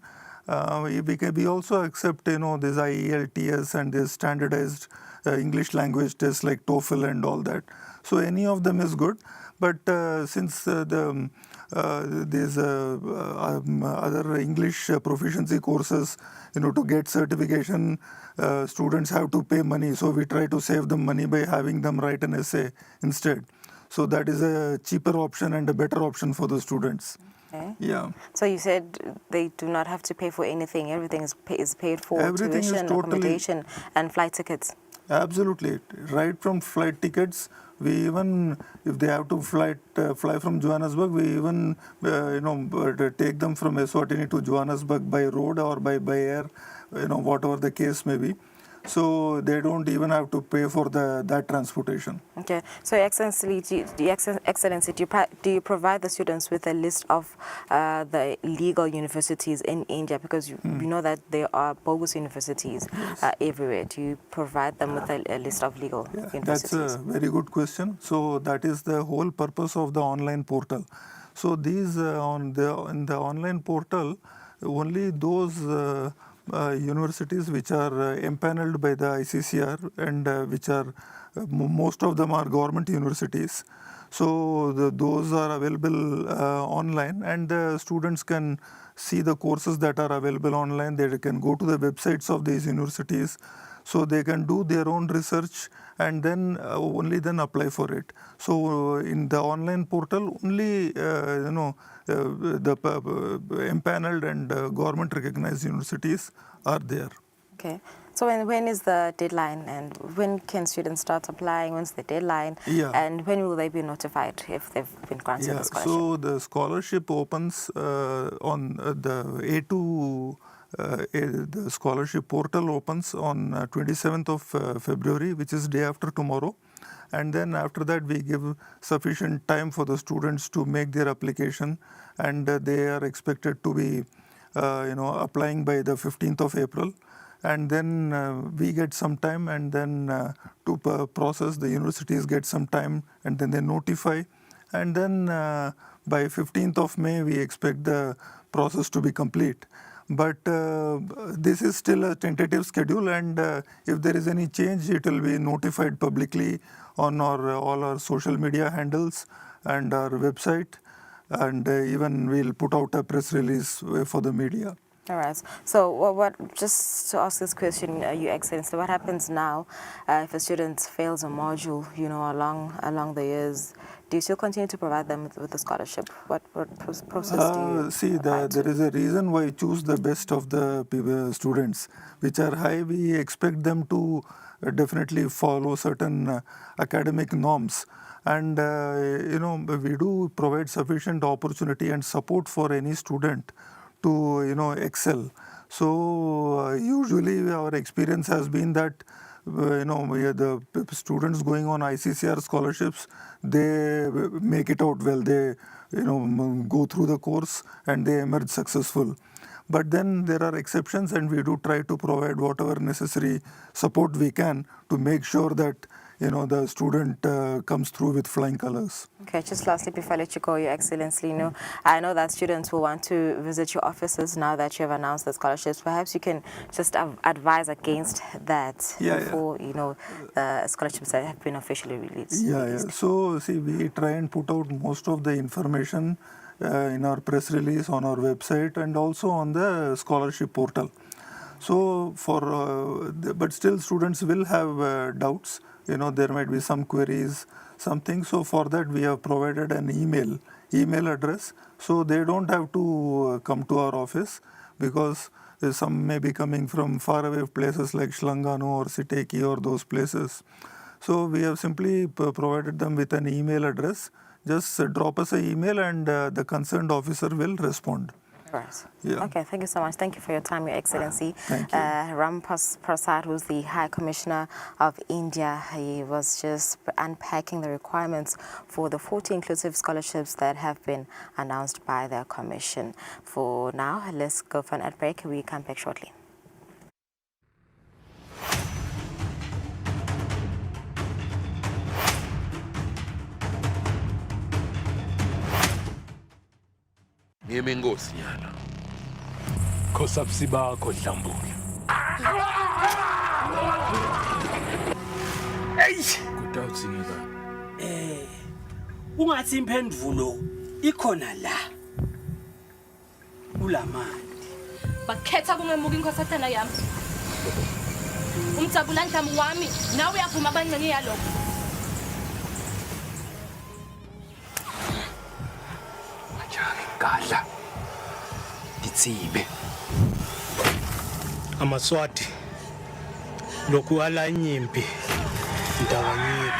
We also accept this IELTS and this standardized English language tests like TOEFL and all that. So any of them is good. But since these other English proficiency courses, to get certification, students have to pay money. So we try to save them money by having them write an essay instead. So that is a cheaper option and a better option for the students. Okay. Yeah. So you said they do not have to pay for anything. Everything is paid for. Everything tuition, is totally, accommodation, and flight tickets. Absolutely. Right from flight tickets, we even, if they have to fly from Johannesburg, we even take them from Eswatini to Johannesburg by road or by air, whatever the case may be. So they don't even have to pay for that transportation. Okay. So, Your Excellency, do you provide the students with a list of the legal universities in India? Because you know that there are bogus universities everywhere. Do you provide them with a list of legal universities? That's a very good question. So that is the whole purpose of the online portal. So these in the online portal, only those universities which are empaneled by the ICCR and which are most of them are government universities. So those are available online, and the students can see the courses that are available online. They can go to the websites of these universities, so they can do their own research and then only then apply for it. So in the online portal, only the empaneled and government recognized universities are there. Okay. So when is the deadline, and when can students start applying? When's the deadline? Yeah. And when will they be notified if they've been granted the scholarship? So the scholarship opens on the A2. The scholarship portal opens on 27th of February, which is day after tomorrow. And then after that, we give sufficient time for the students to make their application, and they are expected to be applying by the 15th of April. And then we get some time, and then to process, the universities get some time, and then they notify. And then by 15th of May, we expect the process to be complete. But this is still a tentative schedule, and if there is any change, it will be notified publicly on all our social media handles and our website, and even we'll put out a press release for the media. All right. So what just to ask this question, Your Excellency, what happens now if a student fails a module, along the years? Do you still continue to provide them with the scholarship? What process do you see, there is a reason why we choose the best of the students, which are high. We expect them to definitely follow certain academic norms. And, we do provide sufficient opportunity and support for any student to, excel. So usually our experience has been that, the students going on ICCR scholarships, they make it out well. They, go through the course and they emerge successful. But then there are exceptions, and we do try to provide whatever necessary support we can to make sure that the student comes through with flying colors. Okay, just lastly, before I let you go, Your Excellency, I know that students will want to visit your offices now that you have announced the scholarships. Perhaps you can just advise against that before, the scholarships that have been officially released. So, see, we try and put out most of the information in our press release, on our website, and also on the scholarship portal. So, but still students will have doubts. There might be some queries, something. So for that, we have provided an email address. So they don't have to come to our office, because some may be coming from faraway places like Shlangano or Siteki or those places. So we have simply provided them with an email address. Just drop us an email, and the concerned officer will respond. Right. Yeah. Okay, thank you so much. Thank you for your time, Your Excellency. Thank you. Ram Prasad, who's the High Commissioner of India, he was just unpacking the requirements for the 40 inclusive scholarships that have been announced by the Commission. For now, let's go for an ad break. We come back shortly. Ngiyeme inkosi nyana. Khosabusi bakho Dlambule. Kutawudzingeka. Ungathi imphendvulo ikhona la. Kulamandi. Bakhetha kungemuka inkosatana yami. Umjabula Ndlamu wami, nawe uyavuma abancane yalokho. Gadla. Ditsibe. Amaswati. Lokhu ala inyimpi. Ndawanyika.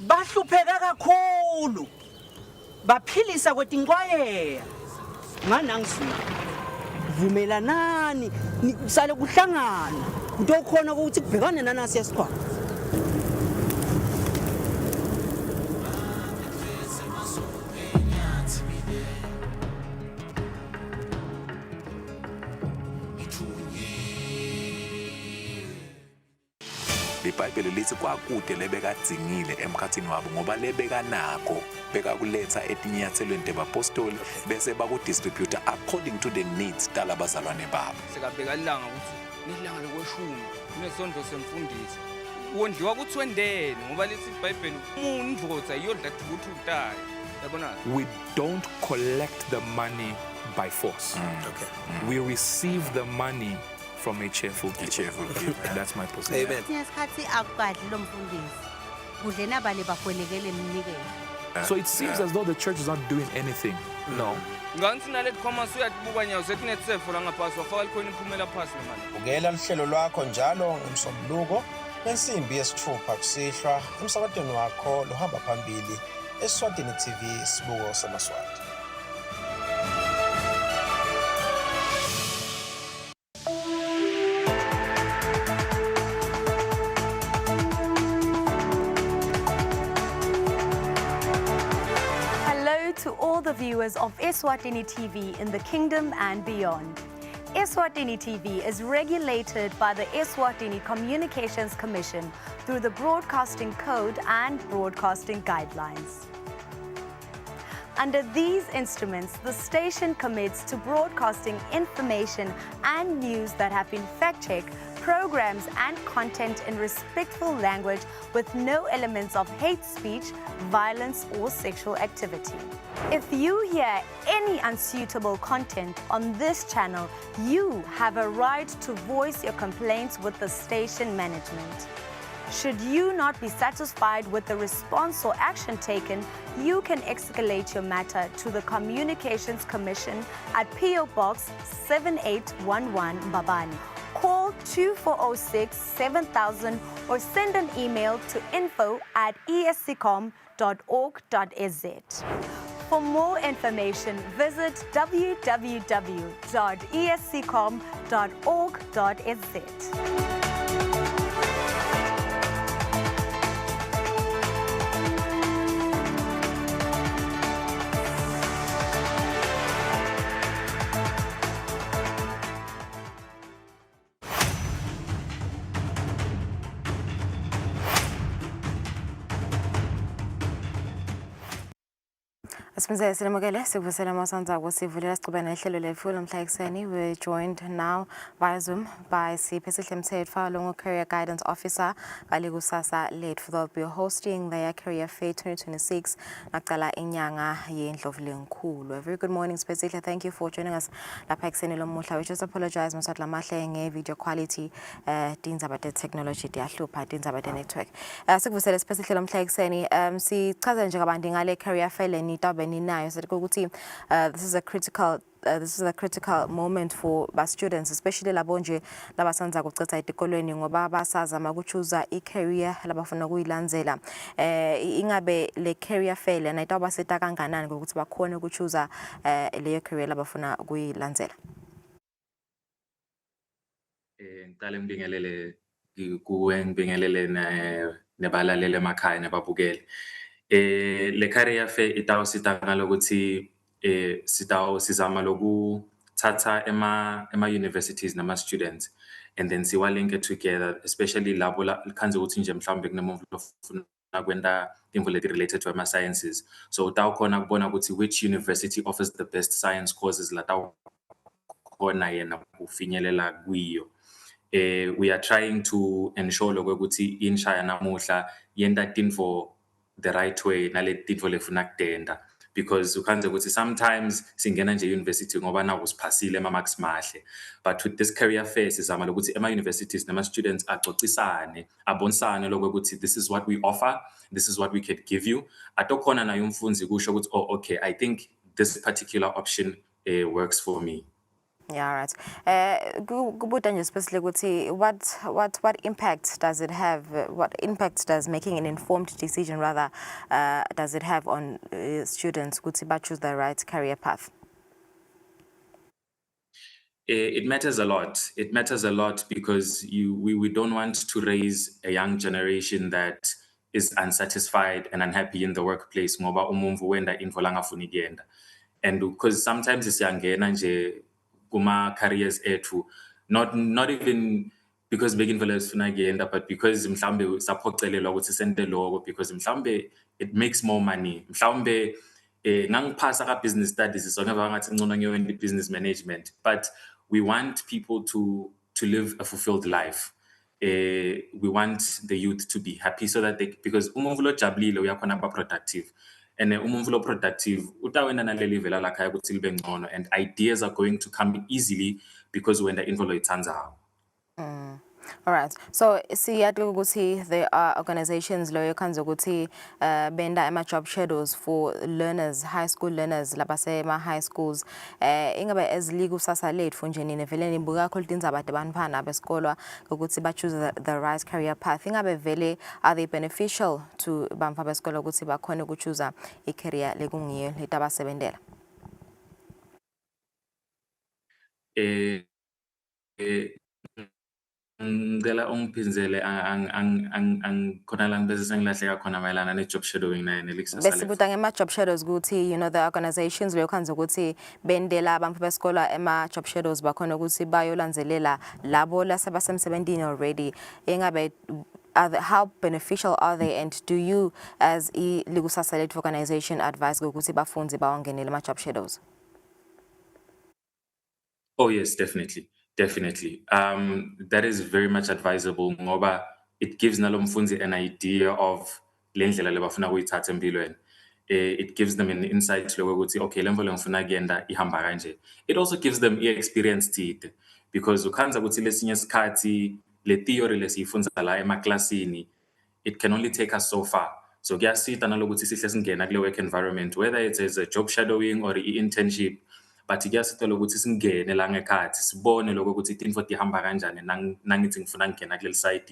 Bahlupheka kakhulu. Baphilisa kwetinqwayeya. Nganangizima. Vumelanani sale kuhlangana into okhona ukuthi kubhekane nanasi yesikhwama. iBhayibheli lithi kwakude lebekadzingile emkhathini wabo ngoba lebekanako bekakuletha etinyathelweni tebapostoli bese bakudistributa according to the needs talabazalwane babo. Sekabheka ilanga ukuthi nilanga lokweshumi kunesondlo semfundisi wondliwa kuthi wendene ngoba lithi iBhayibheli umndvodza iyodla ukuthi utayo yabona. We don't collect the money by force. We receive the money from a cheerful giver. That's my position. Amen. Isikhathi akukadli lo mfundisi. Kudle nabale bakwelekele emnikelo. So it seems as though the church is not doing anything. No. Ngansi nale commerce uyatibuka nyawo sethi netsefo la ngaphansi wafaka likhona iphumela phansi le mali. Ukela lihlelo lwakho njalo ngemsombuluko lensimbi yesithupha kusihlwa emsakadweni wakho lohamba phambili Eswatini TV isibuko samaswati. To all the viewers of Eswatini TV in the kingdom and beyond. Eswatini TV is regulated by the Eswatini Communications Commission through the Broadcasting Code and Broadcasting Guidelines. Under these instruments, the station commits to broadcasting information and news that have been fact-checked, programs and content in respectful language with no elements of hate speech, violence or sexual activity. If you hear any unsuitable content on this channel, you have a right to voice your complaints with the station management. Should you not be satisfied with the response or action taken, you can escalate your matter to the Communications Commission at PO Box 7811 Babani. Call 2406 7000 or send an email to info@esccom.org.za. For more information, visit www.esccom.org.za. We're joined now via Zoom by Sipesihle Mthethwa, Longo Career Guidance Officer, Kaligu Sasa late for they'll be hosting their Career Fair 2026. Nakala Inyanga Yendlovlenkulu. A very good morning, Sipesihle. Thank you for joining us. We just apologize, Mr. Lamahle, video quality, things about the technology, the things about the network. Sipesihle Mthethwa, si chaza njengabandi ngale Career Fair lenitabe ninayo said this is a critical moment for students, especially labonje labasanza kucetha etikolweni ngoba basazama ukuchuza i-career labafuna kuyilandzela. Ingabe le career fair lena itawubaseta kanganani ukuthi bakhone ukuchuza leyo career labafuna kuyilandzela? Ngicela ngibingelele kuwe, ngibingelele nebalaleli emakhaya nababukeli. Le career fair itawusita ngalokuthi sizama lokuthatha ema universities nama students and then siwalinke together, especially labo khanze ukuthi nje mhlawumbe kunemuntu lofuna kwenta info leti related to ama sciences. So utawukhona kubona ukuthi which university offers the best science courses la tawukhona yena kufinyelela kuyo. We are trying to ensure ukuthi insha yanamuhla yenta tinfo the right way nale tinfo lefuna kutenda, because ukhanze ukuthi sometimes singena nje university ngoba naku siphasile ama marks mahle, but with this career fair sizama ukuthi ema universities nama students axoxisane abonisane lokuthi this is what we offer, this is what we can give you. Atokhona nayo umfundzi kusho ukuthi oh okay, I think this particular option works for me. Yeah, right. What impact does it have? What impact does making an informed decision rather does it have on students who choose the right career path? It matters a lot. It matters a lot because we don't want to raise a young generation that is unsatisfied and unhappy in the workplace. Ngoba umumvu wenda info langafuni kuyenda. And because sometimes siyangena nje kuma careers ethu, not even because begin vele sifuna kuyenda, but because mhlambe saphocelelwa ukuthi sente lokho because mhlambe it makes more money. Mhlambe ngangiphasa ka business studies so ngeva ngathi ngcono ngiyowenza business management, but we want people to live a fulfilled life. We want the youth to be happy so that they, because umuntu lojabulile uyakhona ba productive, and umuntu lo productive utawena naleli vela lakhaya ukuthi libe ngcono, and ideas are going to come easily because when the info itsandzako. All right. So siyathu ukuthi there are organizations loyo kanza ukuthi benda ama job shadows for learners, high school learners labase ma high schools. Ingabe as likusasa lethu nje nini vele nibuka kakhulu indaba abantwana besikolo ukuthi ba choose the right career path. Ingabe vele are they beneficial to bamfa besikolo ukuthi bakhona ukuchoose I career lekungiyo letabasebenzela? Ngicela ungiphinzele khona la bese sengilahleka khona mayelana ne job shadowing naye nelikusasa lethu. Besibuta ngema job shadows ukuthi the organizations leyo kanza ukuthi bendela abantu besikolo ema job shadows bakhona ukuthi bayolandzelela labo lasebasemsebentini already. Ingabe how beneficial are they, and do you as I likusasa lethu organization advise ukuthi bafunzi bawangenele ama job shadows? Oh yes, definitely. That is very much advisable ngoba it gives nalomfunzi an idea of lendlela lebafuna kuyithatha empilweni. It gives them an insight lokuthi okay lemvo lengifuna kuyenda ihamba kanje. It also gives them experience thide, because ukhanza ukuthi lesinye isikhathi le theory lesifundza la emaklasini it can only take us so far. So kuyasita nalokuthi sihle singena kule work environment, whether it is a job shadowing or internship, but kuyasitela ukuthi singene la ngekhathi sibone lokho ukuthi info ihamba kanjani nangithi ngifuna ngena kuleli side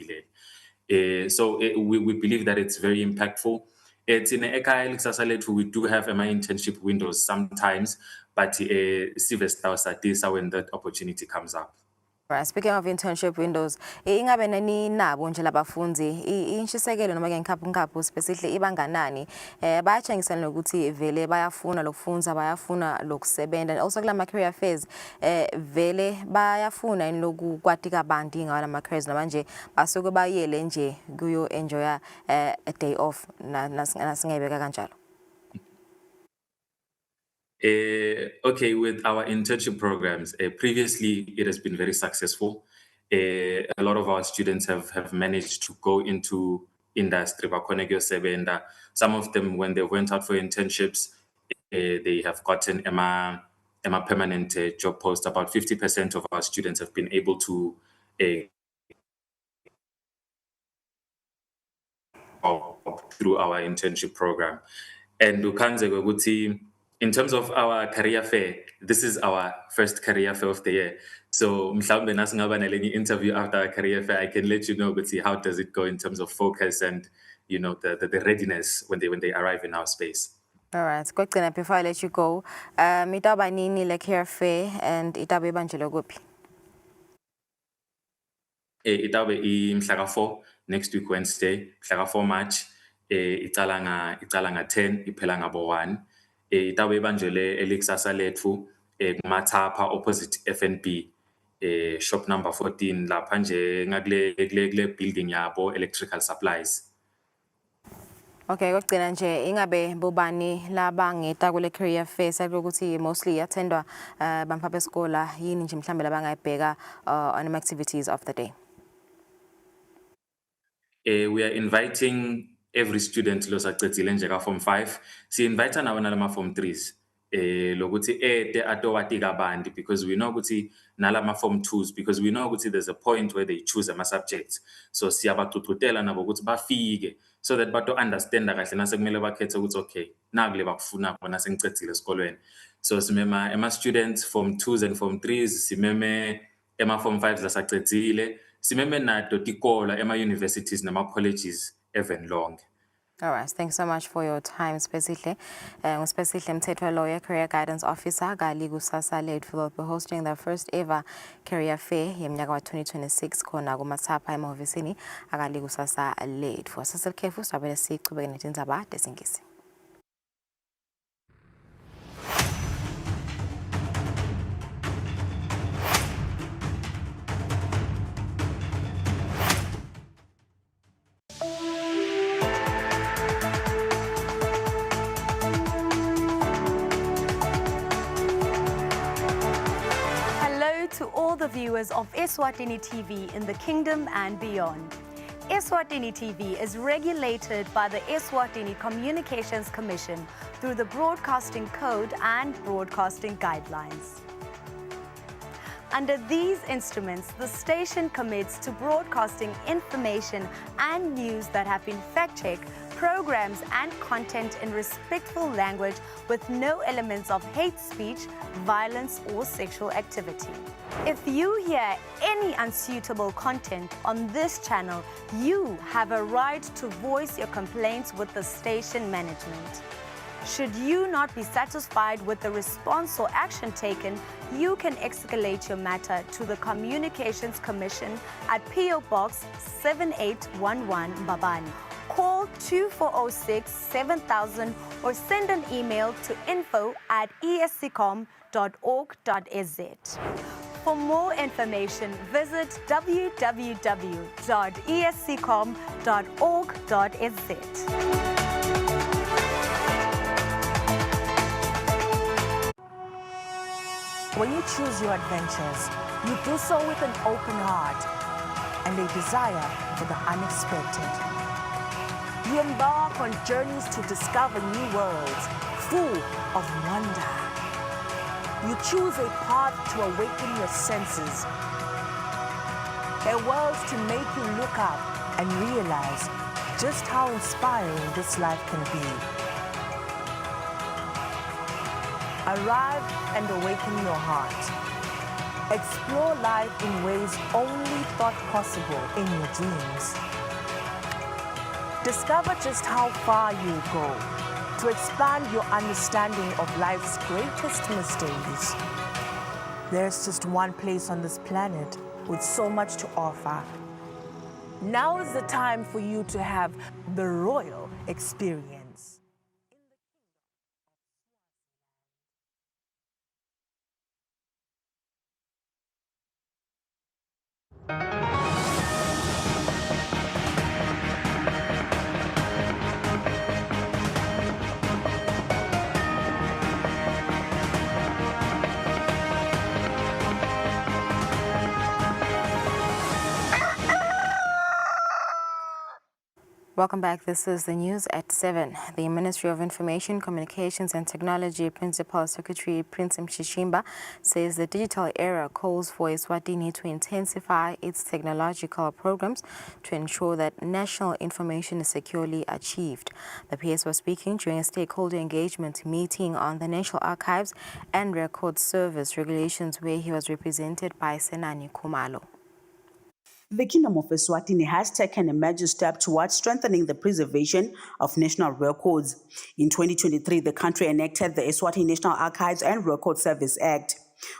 leli. So we believe that it's very impactful. It's in ekhaya likusasa lethu we do have ama internship windows sometimes, but sive sitawusatisa when that opportunity comes up. Right. Speaking of internship windows, ingabe nani nabo nje labafunzi inshisekelo noma ke ngikhaphu specifically ibanganani bayatshengisana ukuthi vele bayafuna lokufunza bayafuna lokusebenta, and also kula career fairs vele bayafuna lokukwati kabanti ngawa ma careers namanje basuke bayele nje kuyo enjoy a day off nasingayibeka kanjalo. Okay, with our internship programs, previously it has been very successful. A lot of our students have managed to go into industry. Some of them, when they went out for internships, they have gotten a permanent job post. About 50% of our students have been able to through our internship program. And in terms of our career fair, this is our first career fair of the year. So mhlawumbe nasingaba nale interview after our career fair, I can let you know how does it go in terms of focus and the readiness when they arrive in our space. All right, quickly before I let you go, itaba nini le career fair and itabe banjelo kuphi? Itabe mhlaka 4 next week Wednesday, mhlaka 4 March. Icala nga 10 iphela ngabo 1. Itabe ibanjele elikusasa lethu kumathapha opposite FNB shop number 14 lapha nje ngakule building yabo electrical supplies. Okay, kokugcina nje ingabe bobani labangeta kule career fair ukuthi mostly attendwa bamfa besikole yini nje mhlambe labangayibheka on activities of the day? We are inviting every student losacedzile nje ka form 5. Si invite nawo nalama form 3s. Lokuthi atowati kabanti, because we know ukuthi nalama form 2s, because we know ukuthi there's a point where they choose ama subjects. So siyabathuthutela nabo ukuthi bafike so that bato understand kahle nasekumele bakhethe ukuthi okay nakule bakufuna bona sengicedzile esikolweni. So simema ema students form 2s and form 3s, simeme ema form 5s lasacedzile, simeme nato tikola ema universities nama colleges even long. All right, thanks so much for your time, especially Mthethwa Lawyer, Career Guidance Officer, Gali Kusasa Lethu will be hosting the first ever career fair yemnyaka wa 2026 khona kumathapha emahhovisini agali Kusasa Lethu. Saselkhefu sabele sichubeke netindzaba tesingisi. to all the viewers of Eswatini TV in the kingdom and beyond. Eswatini TV is regulated by the Eswatini Communications Commission through the Broadcasting Code and Broadcasting Guidelines. Under these instruments, the station commits to broadcasting information and news that have been fact-checked, programs and content in respectful language with no elements of hate speech, violence or sexual activity. If you hear any unsuitable content on this channel, you have a right to voice your complaints with the station management. Should you not be satisfied with the response or action taken, you can escalate your matter to the Communications Commission at PO Box 7811 Mbabane. Call 2406 7000 or send an email to info@esccom.org.za. For more information, visit www.esccom.org.za. When you choose your adventures, you do so with an open heart and a desire for the unexpected. You embark on journeys to discover new worlds full of wonder. You choose a path to awaken your senses, a world to make you look up and realize just how inspiring this life can be. Arrive and awaken your heart. Explore life in ways only thought possible in your dreams. Discover just how far you go to expand your understanding of life's greatest mysteries. There's just one place on this planet with so much to offer. Now is the time for you to have the royal experience. Welcome back. This is the news at 7. The Ministry of Information, Communications and Technology Principal Secretary Prince Mshishimba says the digital era calls for Eswatini to intensify its technological programs to ensure that national information is securely achieved. The PS was speaking during a stakeholder engagement meeting on the National Archives and Records Service regulations, where he was represented by Senani Khumalo. The Kingdom of Eswatini has taken a major step towards strengthening the preservation of national records. In 2023, the country enacted the Eswatini National Archives and Records Service Act.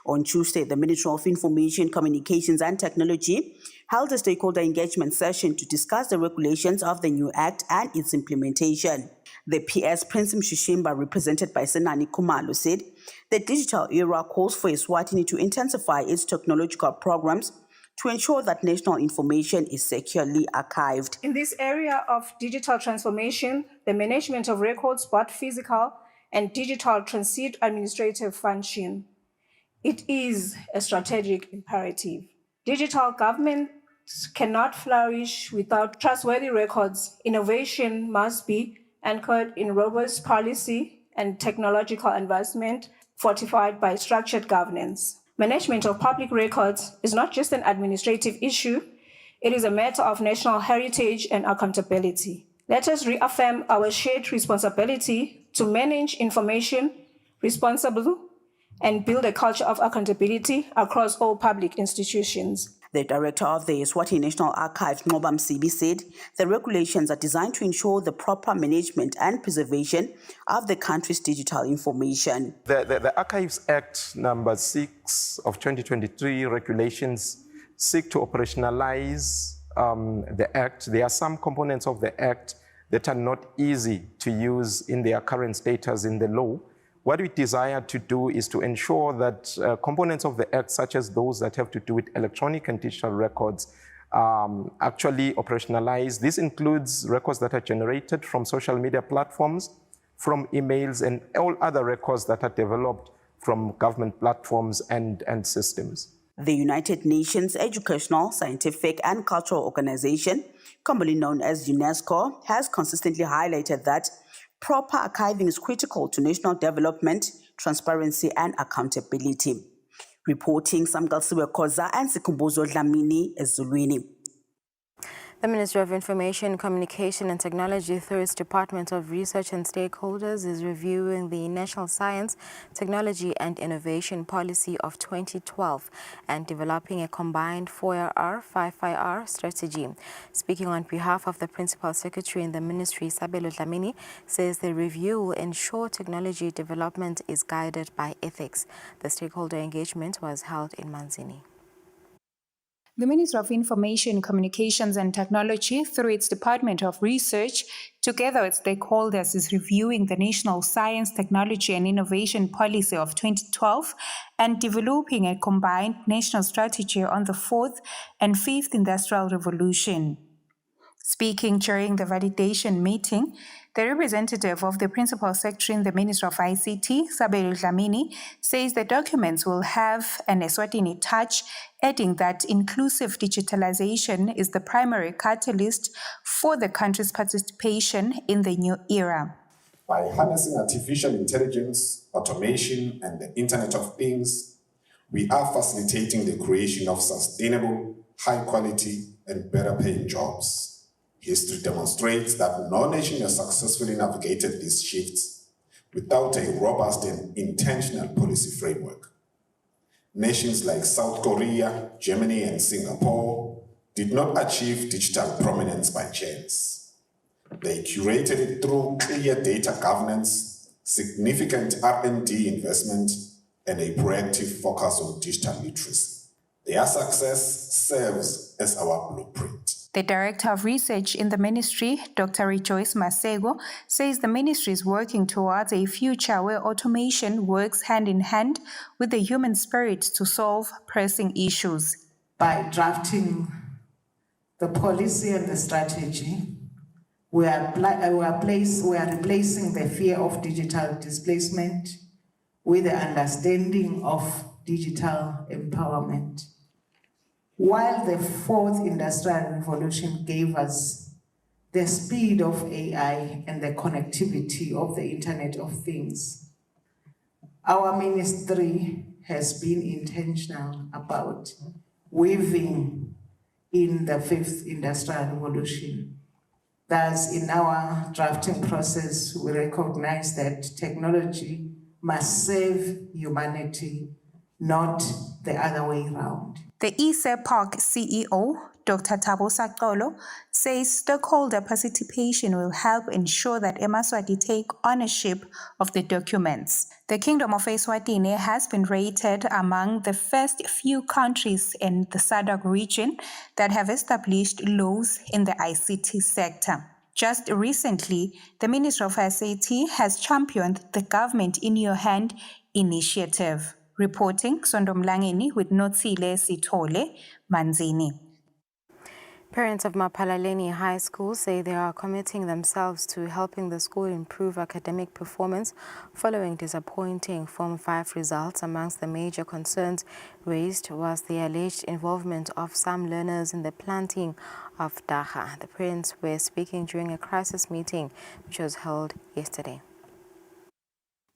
On Tuesday, the Ministry of Information, Communications and Technology held a stakeholder engagement session to discuss the regulations of the new act and its implementation. The PS Prince Mshishimba, represented by Senani Khumalo, said the digital era calls for Eswatini to intensify its technological programs to ensure that national information is securely archived. In this area of digital transformation, the management of records, both physical and digital, transit administrative function. It is a strategic imperative. Digital government cannot flourish without trustworthy records. Innovation must be anchored in robust policy and technological advancement, fortified by structured governance. Management of public records is not just an administrative issue, it is a matter of national heritage and accountability. Let us reaffirm our shared responsibility to manage information responsibly and build a culture of accountability across all public institutions. The director of the Eswatini National Archives, Nqoba Msibi, said the regulations are designed to ensure the proper management and preservation of the country's digital information. The Archives Act number 6 of 2023 regulations seek to operationalize the Act. There are some components of the Act that are not easy to use in their current status in the law. What we desire to do is to ensure that components of the Act, such as those that have to do with electronic and digital records, actually operationalize. This includes records that are generated from social media platforms, from emails, and all other records that are developed from government platforms and systems. The United Nations Educational, Scientific and Cultural Organization, commonly known as UNESCO, has consistently highlighted that proper archiving is critical to national development, transparency and accountability. Reporting Samgalsiwe Koza and Sikumbuzo Dlamini Ezulwini. The Ministry of Information, Communication and Technology, through its Department of Research and Stakeholders, is reviewing the National Science, Technology and Innovation Policy of 2012 and developing a combined 4R, 5R strategy. Speaking on behalf of the Principal Secretary in the Ministry, Sabelo Dlamini, says the review will ensure technology development is guided by ethics. The stakeholder engagement was held in Manzini. The Ministry of Information, Communications and Technology, through its Department of Research, together with stakeholders, is reviewing the National Science, Technology and Innovation Policy of 2012 and developing a combined national strategy on the 4th and 5th Industrial Revolution. Speaking during the validation meeting, the representative of the Principal Secretary in the Ministry of ICT, Sabelo Dlamini, says the documents will have an Eswatini touch, adding that inclusive digitalization is the primary catalyst for the country's participation in the new era. By harnessing artificial intelligence, automation, and the Internet of Things, we are facilitating the creation of sustainable, high-quality, and better-paying jobs. History demonstrates that no nation has successfully navigated these shifts without a robust and intentional policy framework. Nations like South Korea, Germany, and Singapore did not achieve digital prominence by chance. They curated it through clear data governance, significant R&D investment, and a proactive focus on digital literacy. Their success serves as our blueprint. The Director of Research in the Ministry, Dr. Rejoice Masego, says the Ministry is working towards a future where automation works hand in hand with the human spirit to solve pressing issues. By drafting the policy and the strategy, we are replacing the fear of digital displacement with the understanding of digital empowerment. While the 4th Industrial Revolution gave us the speed of AI and the connectivity of the Internet of Things, our ministry has been intentional about weaving in the 5th Industrial Revolution. Thus, in our drafting process, we recognize that technology must serve humanity, not the other way around. The ESEPOC CEO, Dr. Thabo Sakolo, says stakeholder participation will help ensure that Eswatini take ownership of the documents. The Kingdom of Eswatini has been rated among the first few countries in the SADC region that have established laws in the ICT sector. Just recently, the Ministry of ICT has championed the Government in Your Hand initiative. Reporting, Sondomlangeni with Kusile Sithole, Manzini. Parents of Mapalaleni High School say they are committing themselves to helping the school improve academic performance following disappointing Form 5 results. Amongst the major concerns raised was the alleged involvement of some learners in the planting of daga. The parents were speaking during a crisis meeting which was held yesterday.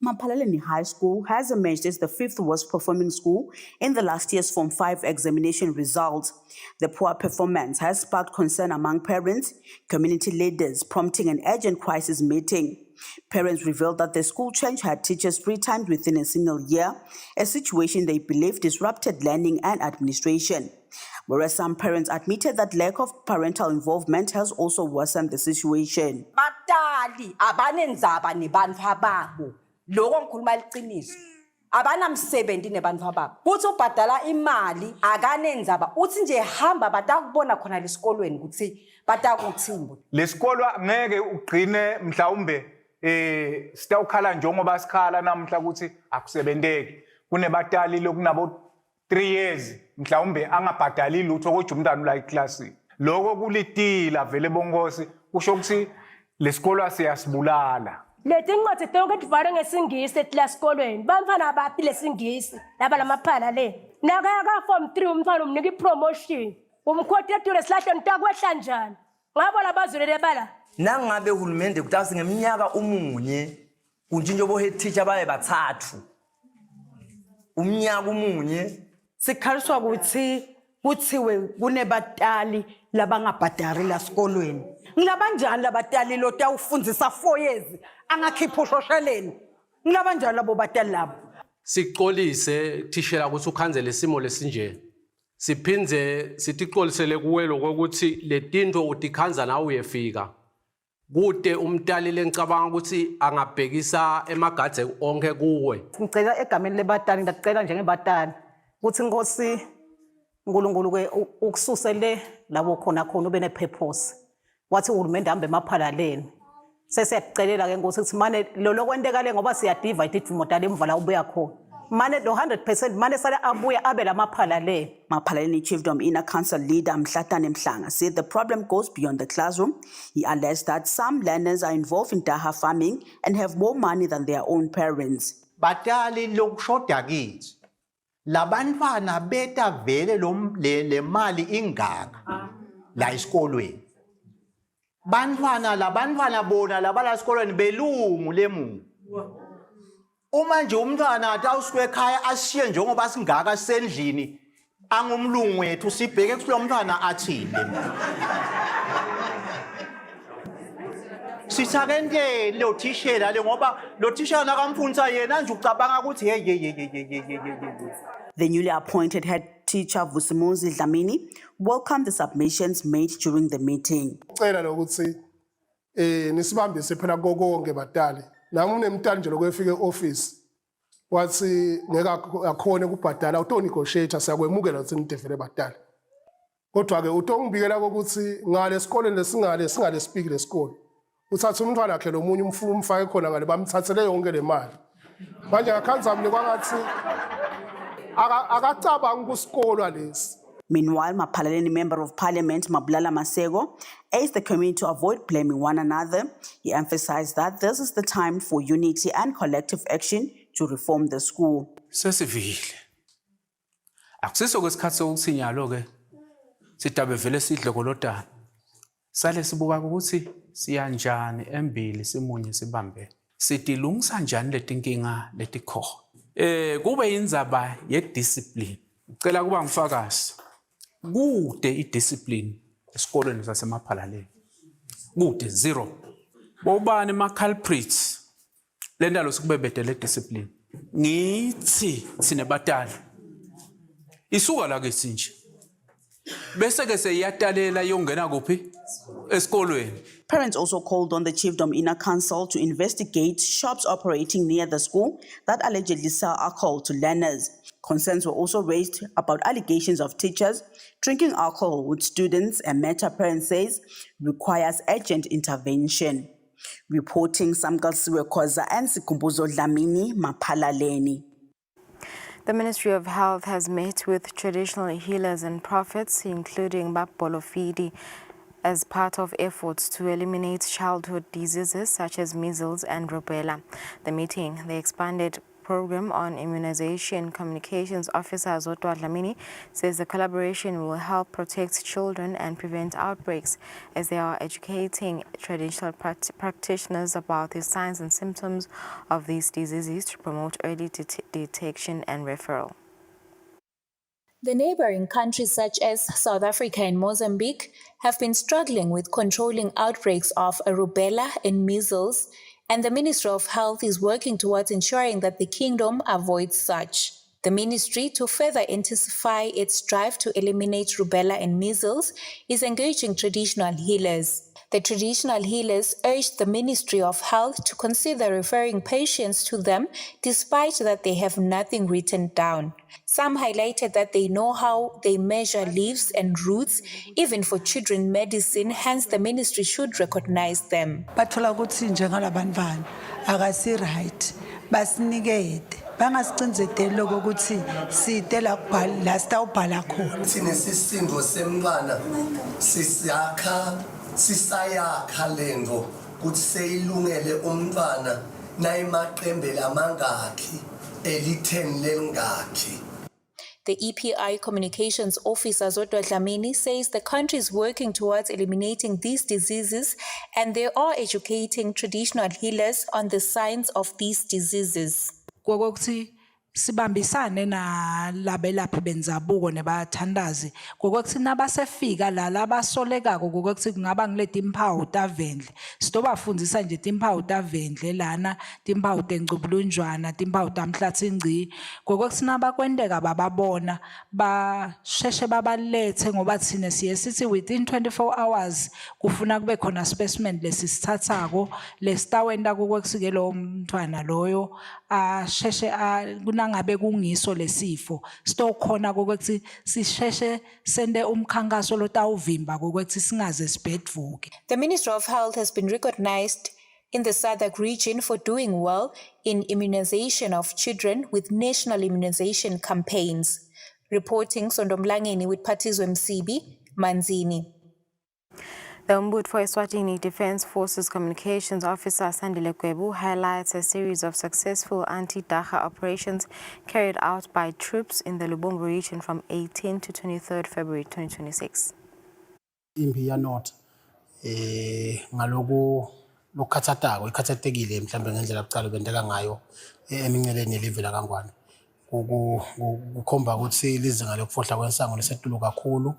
Mapalaleni High School has emerged as the 5th worst performing school in the last year's Form 5 examination results. The poor performance has sparked concern among parents, community leaders, prompting an urgent crisis meeting. Parents revealed that the school change had teachers 3 times within a single year, a situation they believe disrupted learning and administration. Whereas some parents admitted that lack of parental involvement has also worsened the situation. Batali abanenzaba nebantfu ababo lokho ngikhuluma liqiniso abanamsebenzi nebantfu ababo kuthi ubhadala imali akanenzaba uthi nje hamba batakubona khona lesikolweni ukuthi batakuthini lesikolo ngeke ugcine mhlawumbe sitawukhala njengoba sikhala namhla ukuthi akusebenteki kunebatali lokunabo 3 years mhlawumbe angabhadali lutho kodwa umntana ula eclassini lokho kulitila vele bongosi kusho ukuthi lesikolo siyasibulala. Leti incwadi tonke tivale ngesingisi etila esikolweni. Bamfana abaphi lesingisi laba lamaphala le. Nakaya form 3 umfana umnika ipromotion. Umkhotetule silahle ntakwehla njani. Ngabo labazulele bala. Nangabe uhulumende kutasi ngeminyaka umunye kunjinjo bo head teacher baye bathathu. Umnyaka umunye Sikhaliswa kuthiwe kunebatali labangabhadari la sikolweni. Ngilabanjani labatali lo tawufundisa 4 years angakhipha ushosheleni. Ngilabanjani labo batali labo. Siqolise thishela ukuthi ukhanzele isimo lesinje. Siphinze sitiqolisele kuwe lokuthi letinto utikhanza nawe uyefika. Kude umtali lengicabanga ukuthi angabhekisa emagadze onke kuwe. Ngicela egameni lebatali ngicela njengebatali ukuthi Nkosi uNkulunkulu ke ukususele labo khona ube nepurpose. Wathi uhulumende hambe emaphalaleni. Sesiyakucelela ke Nkosi ukuthi manje lo lokwendekale ngoba siyadivide imodala emvala ubuya khona. Mane lo 100% mane sala abuya abe lamaphalaleni. Maphalaleni Chiefdom Inner Council leader Mhlatane Mhlanga said the problem goes beyond the classroom. He alleged that some learners are involved in daha farming and have more money than their own parents. Batali lokushoda kithi. Labantwana beta vele le mali ingaka la esikolweni. Labantwana bona labala esikolweni belungu lemu. Uma nje umntwana atawusuke ekhaya ashiye njengoba singaka sendlini angumlungu wethu sibheke kulo mntwana athile. Sisakente lo tishela le ngoba lo tishela nakamfundisa yena nje ucabanga ukuthi The newly appointed head teacher Vusimuzi Dlamini welcomed the submissions made during the meeting. Cela lokuthi nisibambise phela konke batali. Nami unemntana nje lokwefika eoffice. Wathi ngeke akhone ukubhadala utonegotiate siyakwemukela ukuthi nidevele batali. Kodwa ke utongibikela ukuthi ngale esikoleni lesingale speak lesikole. Uthatha umntwana wakhe lomunye umfake khona ngale bamthathele yonke le mali. Manje ngakhanza mina kwangathi akacabanga kusikolo lesi. Meanwhile, Maphalaleni Member of Parliament Mabulala Masego urged the community to avoid blaming one another. He emphasized that this is the time for unity and collective action to reform the school. Sesivile. Akusiso kwesikhathi sokuthi nyalo ke sidabe vele sidlokolotana. Sale sibuka ukuthi siyanjani embili simunye sibambe. Sitilungisa njani letinkinga letikho. Kube indzaba ye discipline. Cela kuba ngifakazi. Kude idiscipline esikolweni sasemaphalaleni. Kude 0. Bobani ma culprits. Lendalo sikubebedele discipline. Ngithi sinebatali. Isuka la kithi nje. Bese ke seyatalela yongena kuphi esikolweni. Parents also called on the Chiefdom Inner Council to investigate shops operating near the school that allegedly sell alcohol to learners. Concerns were also raised about allegations of teachers drinking alcohol with students, a matter parents says requires urgent intervention. Reporting Samkasiwe Khoza and Sikumbuzo Dlamini, Maphalaleni. The Ministry of Health has met with traditional healers and prophets, including Babolofidi, as part of efforts to eliminate childhood diseases such as measles and rubella. The meeting, the expanded program on immunization communications officer Zotwa Dlamini says the collaboration will help protect children and prevent outbreaks as they are educating traditional practitioners about the signs and symptoms of these diseases to promote early detection and referral. The neighboring countries such as South Africa and Mozambique have been struggling with controlling outbreaks of rubella and measles, and the Ministry of Health is working towards ensuring that the kingdom avoids such. The ministry, to further intensify its drive to eliminate rubella and measles, is engaging traditional healers. The traditional healers urged the Ministry of Health to consider referring patients to them despite that they have nothing written down. Some highlighted that they know how they measure leaves and roots, even for children medicine, hence the ministry should recognize them. Bathola ukuthi njengalabantwana akasi right basinikede bangasicindezeli lokuthi side la kubhala la sitawubhala khona sinesisindo semntwana sisayakha lento ukuthi seyilungele umntwana nayimaqembe lamangakhi eli-10 lelingakhi. The EPI Communications Officer Zodwa Dlamini says the country is working towards eliminating these diseases and they are educating traditional healers on the signs of these diseases. Kokuthi sibambisane na labelaphi benzabuko nebathandazi kokuthi nabasefika la labasolekako kokuthi kungaba ngileti imphawu tavendle sitobafundisa nje timphawu tavendle lana timphawu tencubulunjwana timphawu tamhlathi ngci kokuthi nabakwendeka bababona basheshe babalethe ngoba thina siye sithi within 24 hours kufuna kube khona specimen lesisithathako lesitawenda kokuthi lo mntwana loyo asheshe kunangabe kungiso lesifo sitokhona kokuthi sisheshe sende umkhankaso lotawuvimba kokuthi singaze sibhedvuke. The Ministry of Health has been recognized in the SADC region for doing well in immunization of children with national immunization campaigns. Reporting Sondomlangeni with Patizwe Msibi, Manzini. The Umbud for Eswatini Defence Forces Communications Officer Sandile Kwebu highlights a series of successful anti-Dacha operations carried out by troops in the Lubombo region from 18 to 23rd February 2026. Impi ya not ngaloku lokhathatako ikhathatekile mhlambe ngendlela kuqala benteka ngayo eminceleni yelive la kaNgwane kukhomba ukuthi lizinga lokufohla kwensango lisetulu kakhulu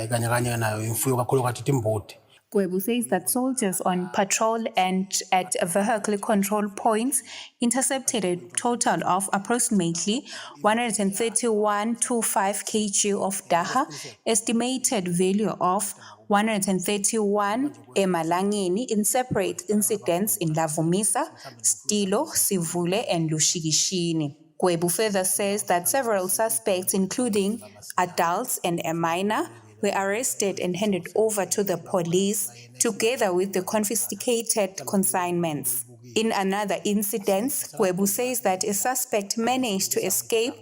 kanye kanye nayo imfuyo kakhulu kathi timbudi. Kwebu says that soldiers on patrol and at vehicle control points intercepted a total of approximately 131.25 kg of Dacha, estimated value of 131 emalangeni in separate incidents in Lavumisa, Stilo, Sivule and Lushikishini. Kwebu further says that several suspects, including adults and a minor, were arrested and handed over to the police together with the confiscated consignments. In another incident, Kwebu says that a suspect managed to escape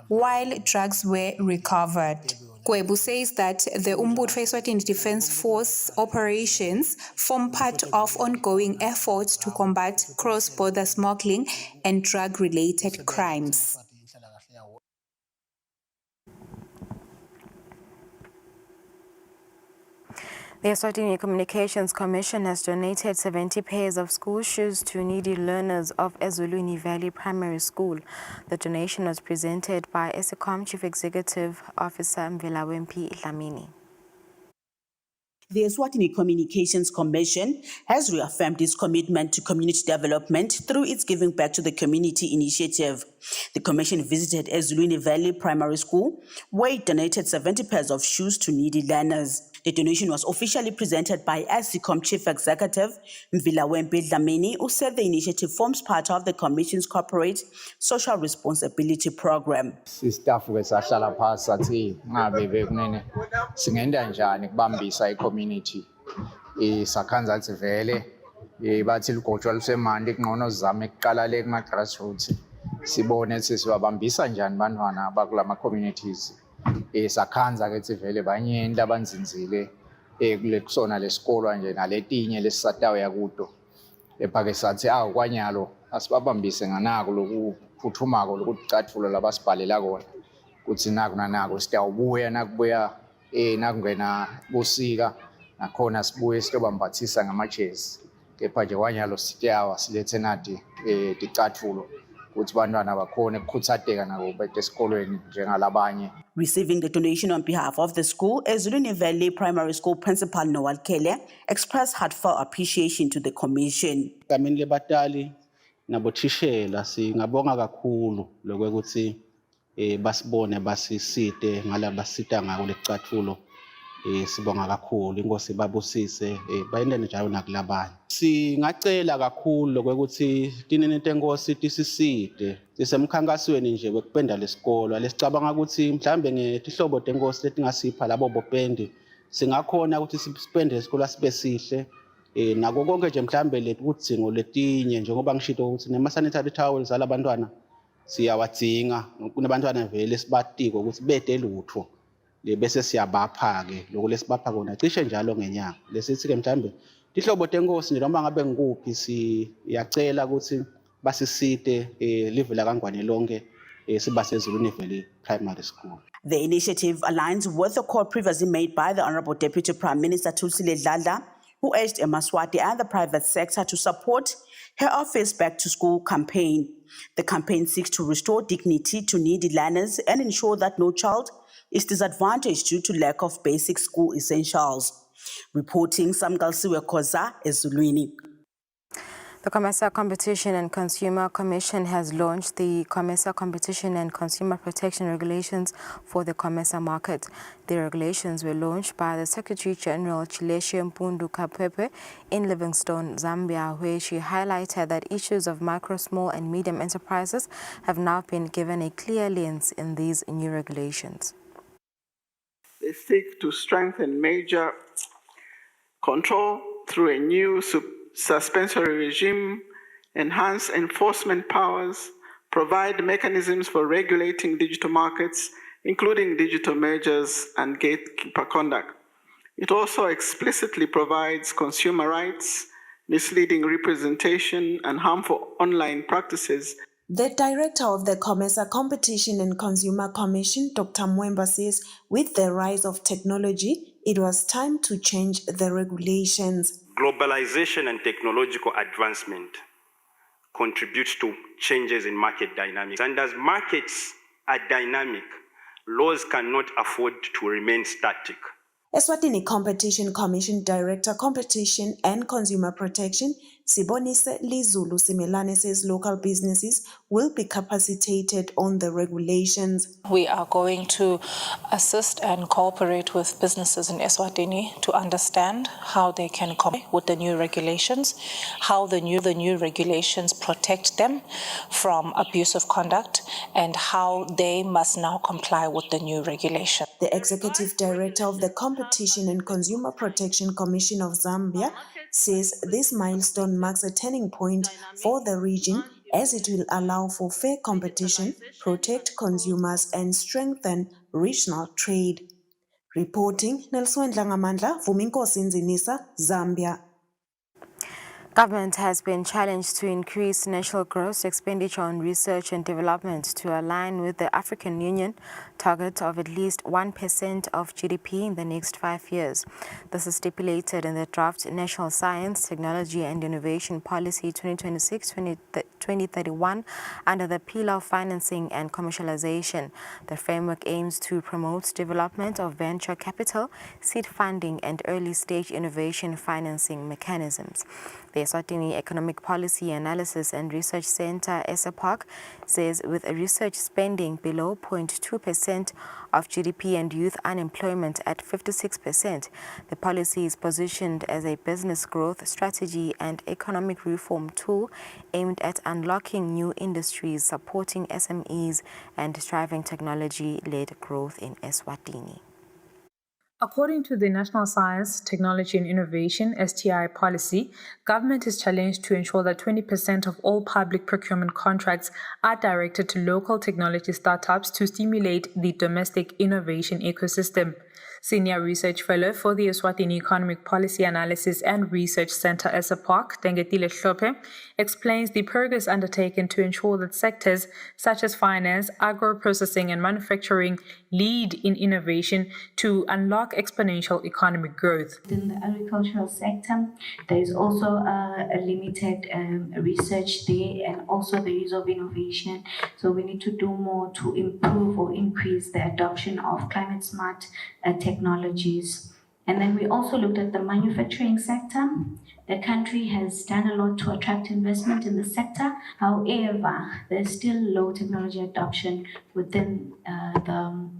while drugs were recovered. Kwebu says that the Umbud for Eswatini Defence Force operations form part of ongoing efforts to combat cross-border smuggling and drug-related crimes. The Eswatini Communications Commission has donated 70 pairs of school shoes to needy learners of Eswatini Valley Primary School. The donation was presented by ESCOM Chief Executive Officer Mvelawempi Dlamini. The Eswatini Communications Commission has reaffirmed its commitment to community development through its Giving Back to the Community initiative. The Commission visited Eswatini Valley Primary School, where it donated 70 pairs of shoes to needy learners. The donation was officially presented by ESCOM Chief Executive Mvelawempi Dlamini, who said the initiative forms part of the Commission's corporate social responsibility program. Staff sahlala phasi sathi ngabe bekunene singenda njani kubambisa icommunity sakhanza athi vele bathi ligotshwa lusemandi kungcono sizame ukuqala le kuma grassroots sibone ukuthi siwabambisa njani bantwana abakulama communities sakhanza ke vele banyenti abanzinzile kule kusona lesikolo nje naletinye lesisatayo yakuto ephake sathi kwanyalo asibabambise nganako lokuphuthumako lokucathulo labasibhalela kona kuthi naku nanako sitawubuya nakubuya nakungena bosika nakhona sibuye sitobambathisa ngamajezi kepha nje kwanyalo sityawa silethe nathi ticathulo ukuthi bantwana bakhona ukukhuthadeka nabo bete esikolweni njengalabanye. Receiving the donation on behalf of the school, Eswatini Valley Primary School Principal Noel Kele expressed heartfelt appreciation to the Commission. Kamini lebatali nabothishela singabonga kakhulu lokuthi basibone basisite ngalabasita ngako lecathulo sibonga kakhulu inkosi babusise bayendene njalo nakulabanye. Singacela kakhulu lokuthi tinene tenkosi tisisite sisemkhankasweni nje wekupenda lesikolo lesicabanga ukuthi mhlambe ngetihlobo tenkosi letingasipha labo bopendi singakhona ukuthi sipende lesikolo sibe sihle nako konke nje mhlambe letudzingo letinye njengoba ngishito ukuthi nema sanitary towels alabantwana siyawadzinga kunabantwana vele sibatiko ukuthi bede lutho bese siyabapha ke lokho lesibapha kona cishe njalo ngenyanga lesithi ke mhlambe Ihlobo tenkosi nje noma ngabe ngikuphi siyacela ukuthi basisite live la kaNgwane lonke siba seZulwini Valley Primary School. The initiative aligns with the call previously made by the Honorable Deputy Prime Minister Kusile, who urged Eswatini and the private sector to support her office Back to School campaign. The campaign seeks to restore dignity to needy learners and ensure that no child is disadvantaged due to lack of basic school essentials. Reporting Samgalsiwe Koza, Ezulwini. The COMESA Competition and Consumer Commission has launched the COMESA Competition and Consumer Protection Regulations for the COMESA market. The regulations were launched by the Secretary General Chileshe Mpundu Kapepe in Livingstone, Zambia, where she highlighted that issues of micro, small and medium enterprises have now been given a clear lens in these new regulations. They seek to strengthen major control through a new suspensory regime, enhance enforcement powers, provide mechanisms for regulating digital markets, including digital mergers and gatekeeper conduct. It also explicitly provides consumer rights, misleading representation, and harmful online practices. The director of the COMESA Competition and Consumer Commission, Dr. Mwemba, says with the rise of technology, it was time to change the regulations. Globalization and technological advancement contributes to changes in market dynamics. And as markets are dynamic, laws cannot afford to remain static. Eswatini Competition Commission Director, Competition and Consumer Protection, Sibonise Lizulu Simelane, says local businesses will be capacitated on the regulations. We are going to assist and cooperate with businesses in Eswatini to understand how they can comply with the new regulations, how the new regulations protect them from abusive conduct, and how they must now comply with the new regulation. The Executive Director of the Competition and Consumer Protection Commission of Zambia says this milestone marks a turning point for the region as it will allow for fair competition, protect consumers and strengthen regional trade. Reporting, Nelson Dlangamandla, Vuminkosi Nzinisa, Zambia. Government has been challenged to increase national gross expenditure on research and development to align with the African Union target of at least 1% of GDP in the next 5 years. This is stipulated in the draft National Science, Technology and Innovation Policy 2026-2031 under the pillar of financing and commercialization. The framework aims to promote development of venture capital, seed funding and early-stage innovation financing mechanisms. The Eswatini Economic Policy Analysis and Research Center, ESAPOC, says with a research spending below 0.2% of GDP and youth unemployment at 56%, the policy is positioned as a business growth strategy and economic reform tool aimed at unlocking new industries, supporting SMEs and driving technology-led growth in Eswatini. According to the National Science, Technology and Innovation (STI) policy, government is challenged to ensure that 20% of all public procurement contracts are directed to local technology startups to stimulate the domestic innovation ecosystem. Senior Research Fellow for the Eswatini Economic Policy Analysis and Research Center, ESAPOC, Dengetile Hlope, explains the progress undertaken to ensure that sectors such as finance, agro-processing and manufacturing lead in innovation to unlock exponential economic growth. In the agricultural sector, there is also a limited research there and also the use of innovation. So we need to do more to improve or increase the adoption of climate smart technologies. And then we also looked at the manufacturing sector. The country has done a lot to attract investment in the sector. However, there's still low technology adoption within the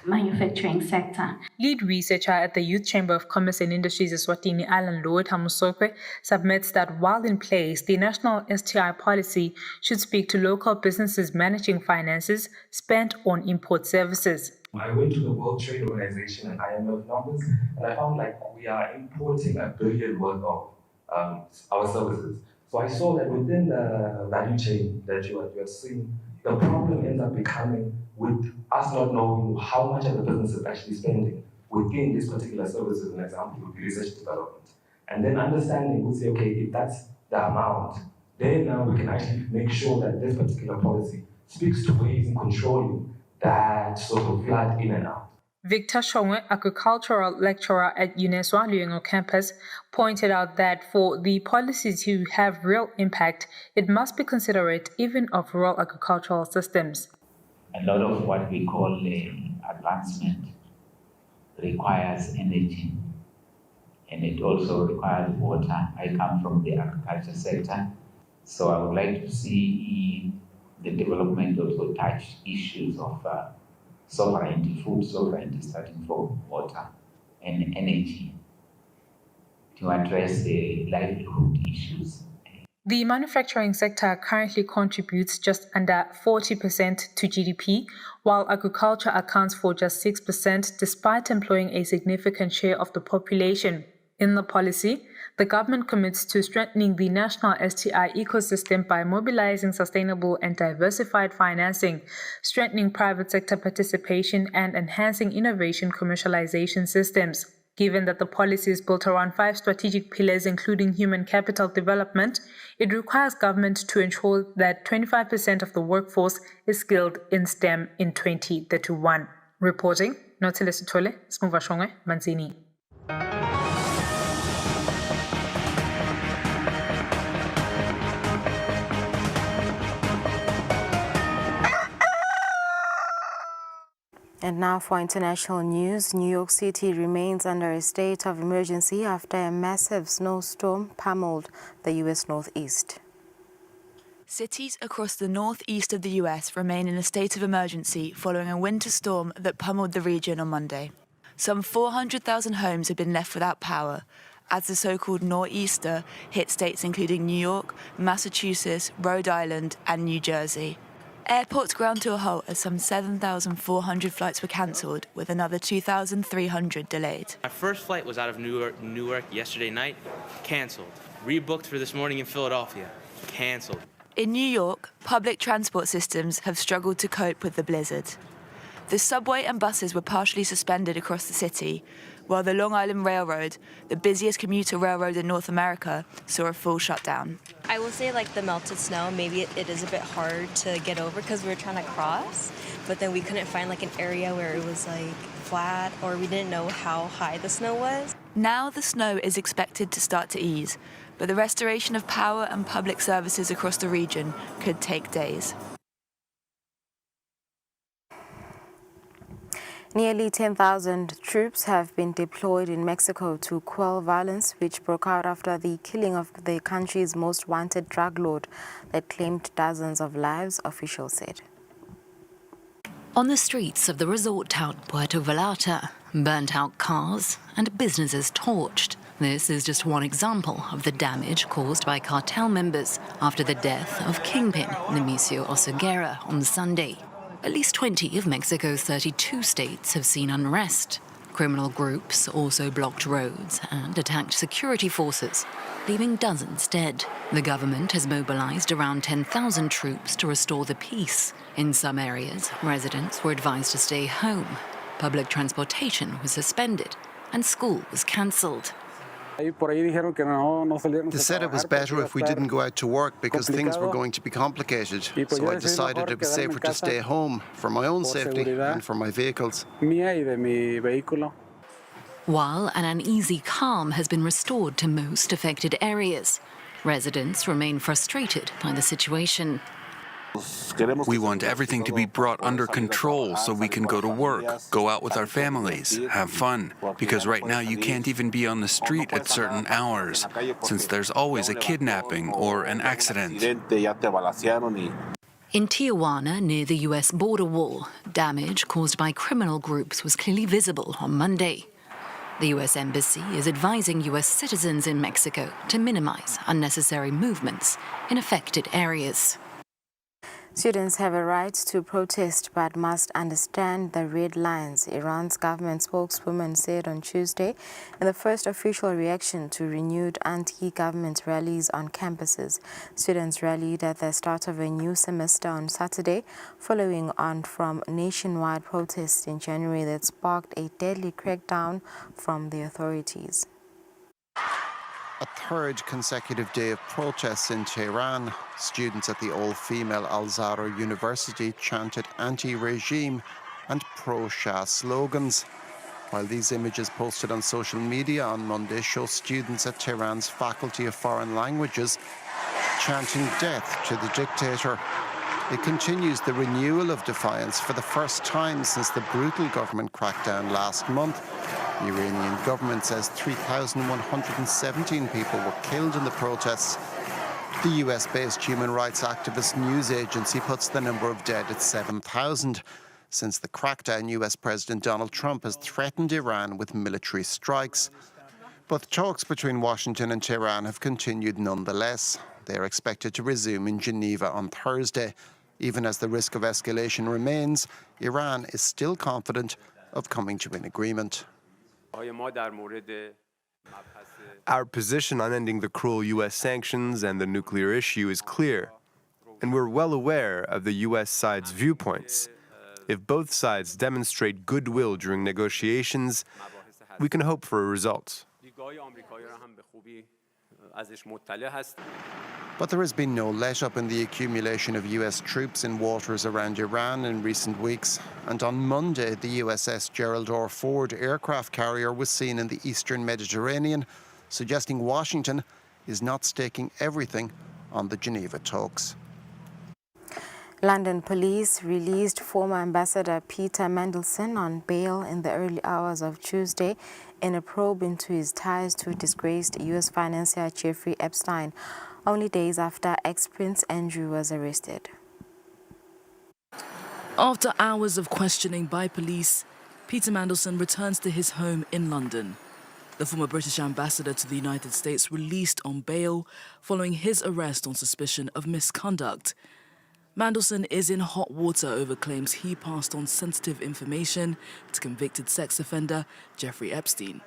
manufacturing sector. Lead researcher at the Youth Chamber of Commerce and Industries Eswatini, Alan Lloyd Hamusokwe, submits that while in place, the national STI policy should speak to local businesses managing finances spent on import services. I went to the World Trade Organization and IMF numbers, and I found like we are importing $1 billion worth of our services. So I saw that within the value chain that you are seeing, the problem ends up becoming with us not knowing how much of the business is actually spending within these particular services. An example would be research and development. And then understanding, we'll say, okay, if that's the amount, then now we can actually make sure that this particular policy speaks to ways in controlling that sort of flood in and out. Victor Shongwe, agricultural lecturer at UNESWA Luengo campus, pointed out that for the policies to have real impact, it must be considerate even of rural agricultural systems. A lot of what we call advancement requires energy, and it also requires water. I come from the agriculture sector, so I would like to see the development also touch issues of sovereignty, food sovereignty, starting from water and energy, to address the livelihood issues. The manufacturing sector currently contributes just under 40% to GDP, while agriculture accounts for just 6%, despite employing a significant share of the population. In the policy, the government commits to strengthening the national STI ecosystem by mobilizing sustainable and diversified financing, strengthening private sector participation, and enhancing innovation commercialization systems. Given that the policy is built around 5 strategic pillars, including human capital development, it requires government to ensure that 25% of the workforce is skilled in STEM in 2031. Reporting, Notile Sithole, Smuvashongwe, Manzini. And now for international news, New York City remains under a state of emergency after a massive snowstorm pummeled the U.S. Northeast. Cities across the northeast of the U.S. remain in a state of emergency following a winter storm that pummeled the region on Monday. Some 400,000 homes have been left without power as the so-called nor'easter hit states including New York, Massachusetts, Rhode Island and New Jersey. Airports ground to a halt as some 7,400 flights were cancelled, with another 2,300 delayed. My first flight was out of Newark yesterday night, cancelled. Rebooked for this morning in Philadelphia, cancelled. In New York, public transport systems have struggled to cope with the blizzard. The subway and buses were partially suspended across the city, while the Long Island Railroad, the busiest commuter railroad in North America, saw a full shutdown. I will say like the melted snow, maybe it is a bit hard to get over because we were trying to cross, but then we couldn't find like an area where it was like flat or we didn't know how high the snow was. Now the snow is expected to start to ease, but the restoration of power and public services across the region could take days. Nearly 10,000 troops have been deployed in Mexico to quell violence, which broke out after the killing of the country's most wanted drug lord that claimed dozens of lives, officials said. On the streets of the resort town Puerto Vallarta, burnt-out cars and businesses torched. This is just one example of the damage caused by cartel members after the death of Kingpin Nemesio Oseguera on Sunday. At least 20 of Mexico's 32 states have seen unrest. Criminal groups also blocked roads and attacked security forces, leaving dozens dead. The government has mobilized around 10,000 troops to restore the peace. In some areas, residents were advised to stay home. Public transportation was suspended and school was cancelled. They said it was better if we didn't go out to work because things were going to be complicated. So I decided it was safer to stay home for my own safety and for my vehicles. While an uneasy calm has been restored to most affected areas, residents remain frustrated by the situation. We want everything to be brought under control so we can go to work, go out with our families, have fun. Because right now you can't even be on the street at certain hours, since there's always a kidnapping or an accident. In Tijuana, near the U.S. border wall, damage caused by criminal groups was clearly visible on Monday. The U.S. Embassy is advising U.S. citizens in Mexico to minimize unnecessary movements in affected areas. Students have a right to protest but must understand the red lines, Iran's government spokeswoman said on Tuesday in the first official reaction to renewed anti-government rallies on campuses. Students rallied at the start of a new semester on Saturday, following on from nationwide protests in January that sparked a deadly crackdown from the authorities. a third consecutive day of protests in Tehran. Students at the all-female Al-Zahra University chanted anti-regime and pro-Shah slogans. While these images posted on social media on Monday show students at Tehran's Faculty of Foreign Languages chanting death to the dictator. It continues the renewal of defiance for the first time since the brutal government crackdown last month. The Iranian government says 3,117 people were killed in the protests. The US-based human rights activist news agency puts the number of dead at 7,000. Since the crackdown, US President Donald Trump has threatened Iran with military strikes. But talks between Washington and Tehran have continued nonetheless. They are expected to resume in Geneva on Thursday. Even as the risk of escalation remains, Iran is still confident of coming to an agreement. Our position on ending the cruel U.S. sanctions and the nuclear issue is clear, and we're well aware of the U.S. side's viewpoints. If both sides demonstrate goodwill during negotiations, we can hope for a result. But there has been no let-up in the accumulation of US troops in waters around Iran in recent weeks. And on Monday, the USS Gerald R. Ford aircraft carrier was seen in the eastern Mediterranean, suggesting Washington is not staking everything on the Geneva talks. London police released former Ambassador Peter Mandelson on bail in the early hours of Tuesday in a probe into his ties to disgraced U.S. financier Jeffrey Epstein, only days after ex-Prince Andrew was arrested. After hours of questioning by police, Peter Mandelson returns to his home in London. The former British ambassador to the United States released on bail following his arrest on suspicion of misconduct. Mandelson is in hot water over claims he passed on sensitive information to convicted sex offender Jeffrey Epstein.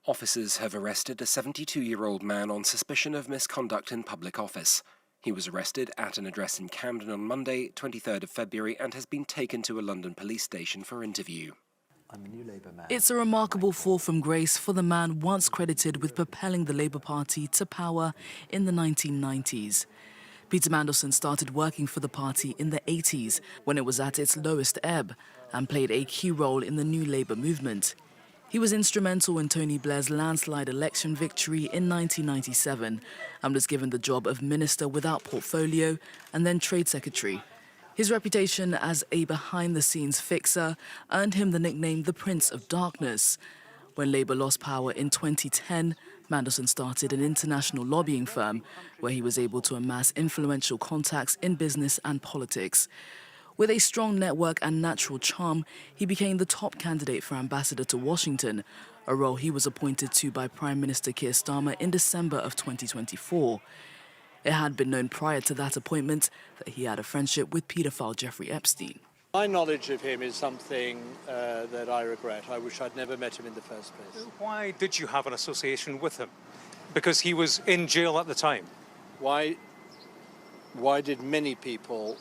Officers have arrested a 72-year-old man on suspicion of misconduct in public office. He was arrested at an address in Camden on Monday, 23rd of February, and has been taken to a London police station for interview. It's a remarkable fall from grace for the man once credited with propelling the Labour Party to power in the 1990s. Peter Mandelson started working for the party in the 80s when it was at its lowest ebb and played a key role in the new Labour movement. He was instrumental in Tony Blair's landslide election victory in 1997 and was given the job of Minister without Portfolio and then Trade Secretary. His reputation as a behind-the-scenes fixer earned him the nickname the Prince of Darkness. When Labour lost power in 2010, Mandelson started an international lobbying firm where he was able to amass influential contacts in business and politics. With a strong network and natural charm, he became the top candidate for ambassador to Washington, a role he was appointed to by Prime Minister Keir Starmer in December of 2024. It had been known prior to that appointment that he had a friendship with paedophile Jeffrey Epstein. My knowledge of him is something that I regret. I wish I'd never met him in the first place. Why did you have an association with him? Because he was in jail at the time. Why did many people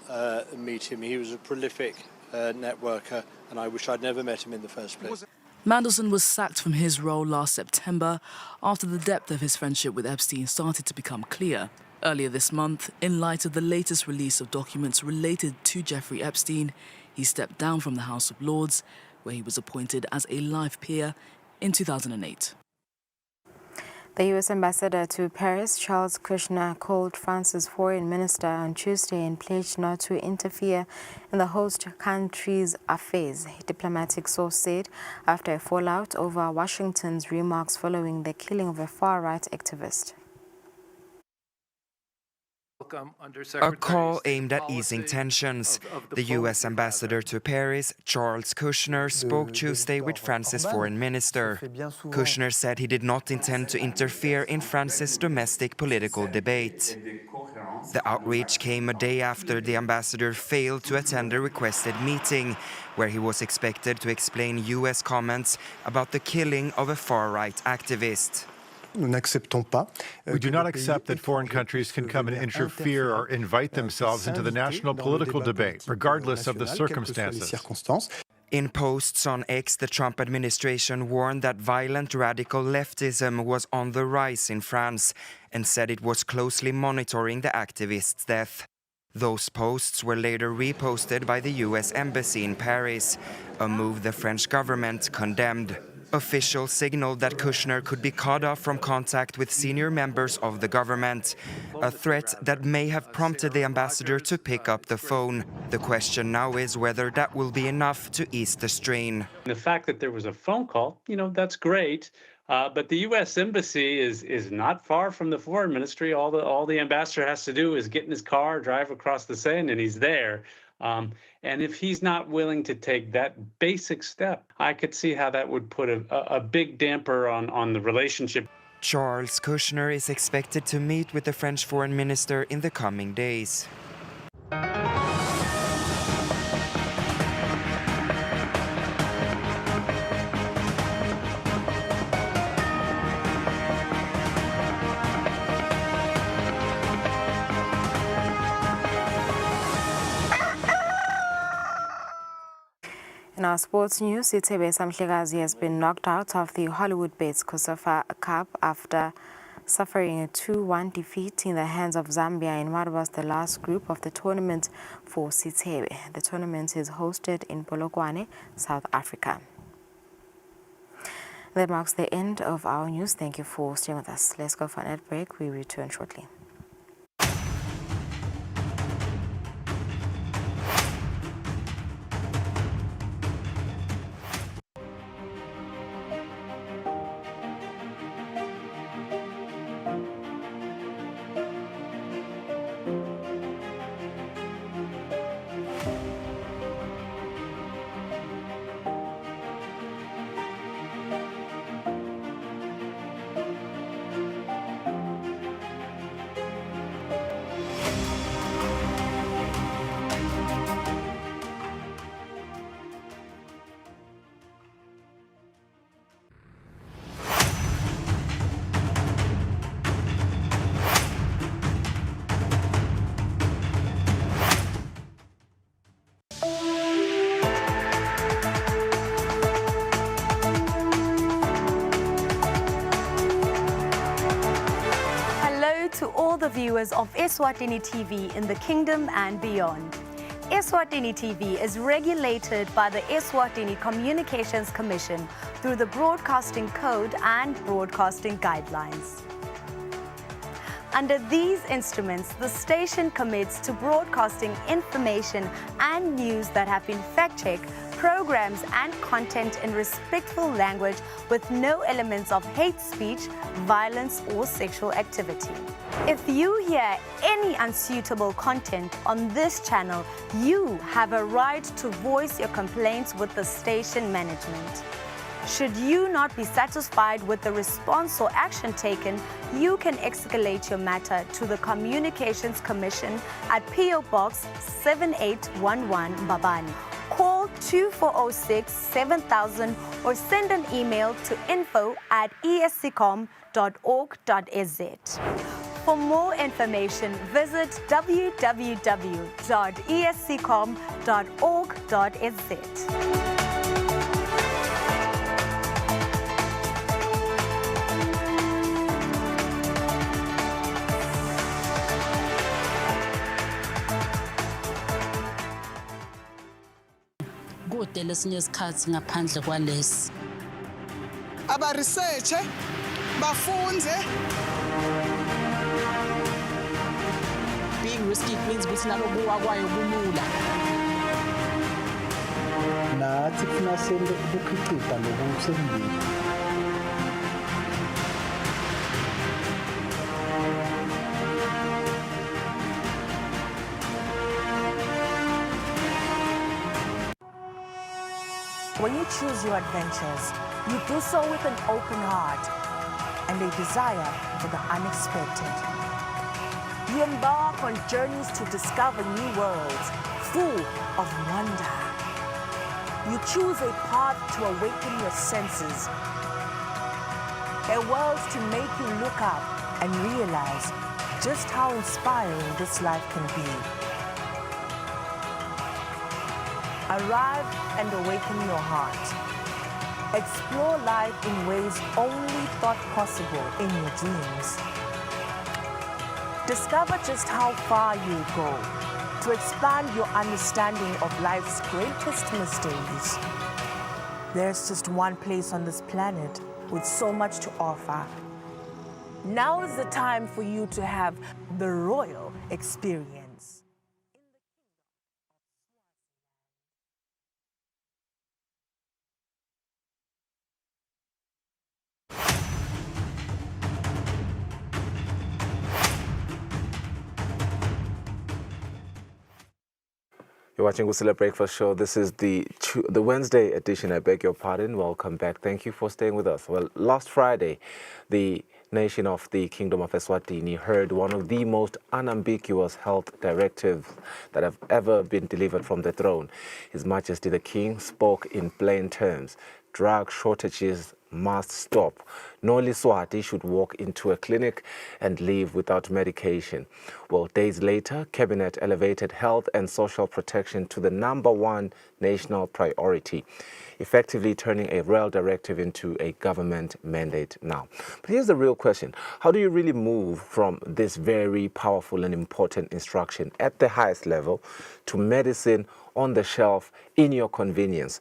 meet him? He was a prolific networker, and I wish I'd never met him in the first place. Mandelson was sacked from his role last September after the depth of his friendship with Epstein started to become clear. Earlier this month, in light of the latest release of documents related to Jeffrey Epstein, he stepped down from the House of Lords, where he was appointed as a live peer in 2008. The U.S. ambassador to Paris, Charles Kushner, called France's foreign minister on Tuesday and pledged not to interfere in the host country's affairs, a diplomatic source said after a fallout over Washington's remarks following the killing of a far-right activist. A call aimed at easing tensions. The U.S. ambassador to Paris, Charles Kushner, spoke Tuesday with France's foreign minister. Kushner said he did not intend to interfere in France's domestic political debate. The outreach came a day after the ambassador failed to attend a requested meeting, where he was expected to explain U.S. comments about the killing of a far-right activist. We do not accept that foreign countries can come and interfere or invite themselves into the national political debate, regardless of the circumstances. In posts on X, the Trump administration warned that violent radical leftism was on the rise in France and said it was closely monitoring the activist's death. Those posts were later reposted by the US Embassy in Paris, a move the French government condemned. Officials signaled that Kushner could be cut off from contact with senior members of the government, a threat that may have prompted the ambassador to pick up the phone. The question now is whether that will be enough to ease the strain. The fact that there was a phone call, that's great. But the U.S. Embassy is not far from the Foreign Ministry. All the ambassador has to do is get in his car, drive across the Seine, and he's there. And if he's not willing to take that basic step, I could see how that would put a big damper on the relationship. Charles Kushner is expected to meet with the French foreign minister in the coming days. In our sports news, Sithebe Samhlekazi has been knocked out of the Hollywood-based Kusile Cup after suffering a 2-1 defeat in the hands of Zambia in what was the last group of the tournament for Sithebe. The tournament is hosted in Polokwane, South Africa. That marks the end of our news. Thank you for staying with us. Let's go for an ad break. We return shortly. To all the viewers of Eswatini TV in the kingdom and beyond. Eswatini TV is regulated by the Eswatini Communications Commission through the Broadcasting Code and Broadcasting Guidelines. Under these instruments, the station commits to broadcasting information and news that have been fact-checked, programs and content in respectful language with no elements of hate speech, violence or sexual activity. If you hear any unsuitable content on this channel, you have a right to voice your complaints with the station management. Should you not be satisfied with the response or action taken, you can escalate your matter to the Communications Commission at PO Box 7811 Babani. Call 2406 7000 or send an email to info@esccom.org.za. For more information, visit www.esccom.org.za. Kude lesinye isikhathi ngaphandle kwalesi aba research bafunze. Being risky means ukuthi nalokuwa kwayo kulula. Nathi kufuna sente ukukhicita lokusebenzisa. When you choose your adventures, you do so with an open heart and a desire for the unexpected. You embark on journeys to discover new worlds full of wonder. You choose a path to awaken your senses, a world to make you look up and realize just how inspiring this life can be. Arrive and awaken your heart. Explore life in ways only thought possible in your dreams. Discover just how far you go to expand your understanding of life's greatest mysteries. There's just one place on this planet with so much to offer. Now is the time for you to have the royal experience. You're watching Kusile Breakfast Show. This is the Wednesday edition. I beg your pardon. Welcome back. Thank you for staying with us. Well, last Friday, the nation of the Kingdom of Eswatini heard one of the most unambiguous health directives that have ever been delivered from the throne. His Majesty the King spoke in plain terms. Drug shortages must stop. No Liswati should walk into a clinic and leave without medication. Well, days later, Cabinet elevated health and social protection to the #1 national priority, effectively turning a royal directive into a government mandate now. But here's the real question. How do you really move from this very powerful and important instruction at the highest level to medicine on the shelf in your convenience?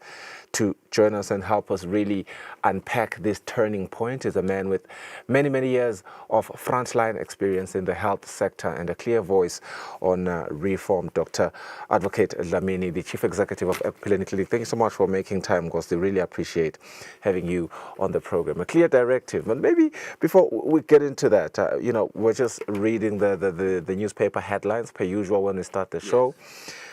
To join us and help us really unpack this turning point is a man with many, many years of frontline experience in the health sector and a clear voice on reform. Dr. Advocate Dlamini, the Chief Executive of Equipileni Clinic. Thank you so much for making time, because we really appreciate having you on the program. A clear directive. But maybe before we get into that, we're just reading the newspaper headlines per usual when we start the show.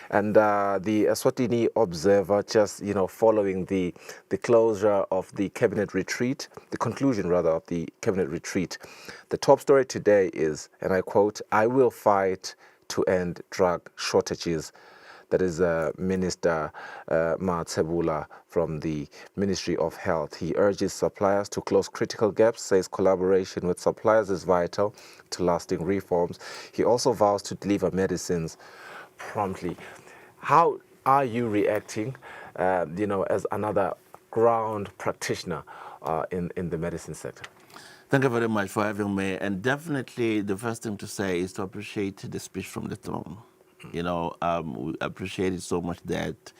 And the Eswatini Observer, just following the closure of the cabinet retreat, the conclusion rather of the cabinet retreat, the top story today is, and I quote, "I will fight to end drug shortages." That is Minister Matsebula from the Ministry of Health. He urges suppliers to close critical gaps, says collaboration with suppliers is vital to lasting reforms. He also vows to deliver medicines promptly. How are you reacting, as another ground practitioner in the medicine sector? Thank you very much for having me. And definitely the first thing to say is to appreciate the speech from the throne. We appreciate it so much that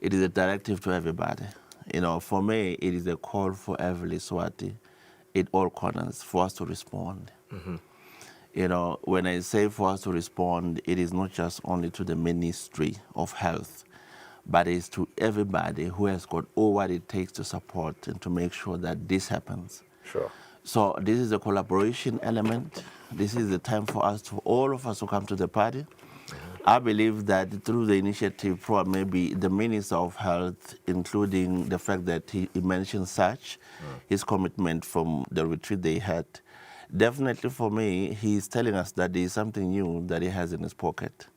it is a directive to everybody. For me, it is a call for every Swati in all corners for us to respond. Mm-hmm. When I say for us to respond, it is not just only to the Ministry of Health, but it's to everybody who has got all what it takes to support and to make sure that this happens. Sure. So this is a collaboration element. This is the time for all of us to come to the party. Mm-hmm. I believe that through the initiative, probably maybe the Minister of Health, including the fact that he mentioned such, his commitment from the retreat they had, definitely for me, he's telling us that there is something new that he has in his pocket.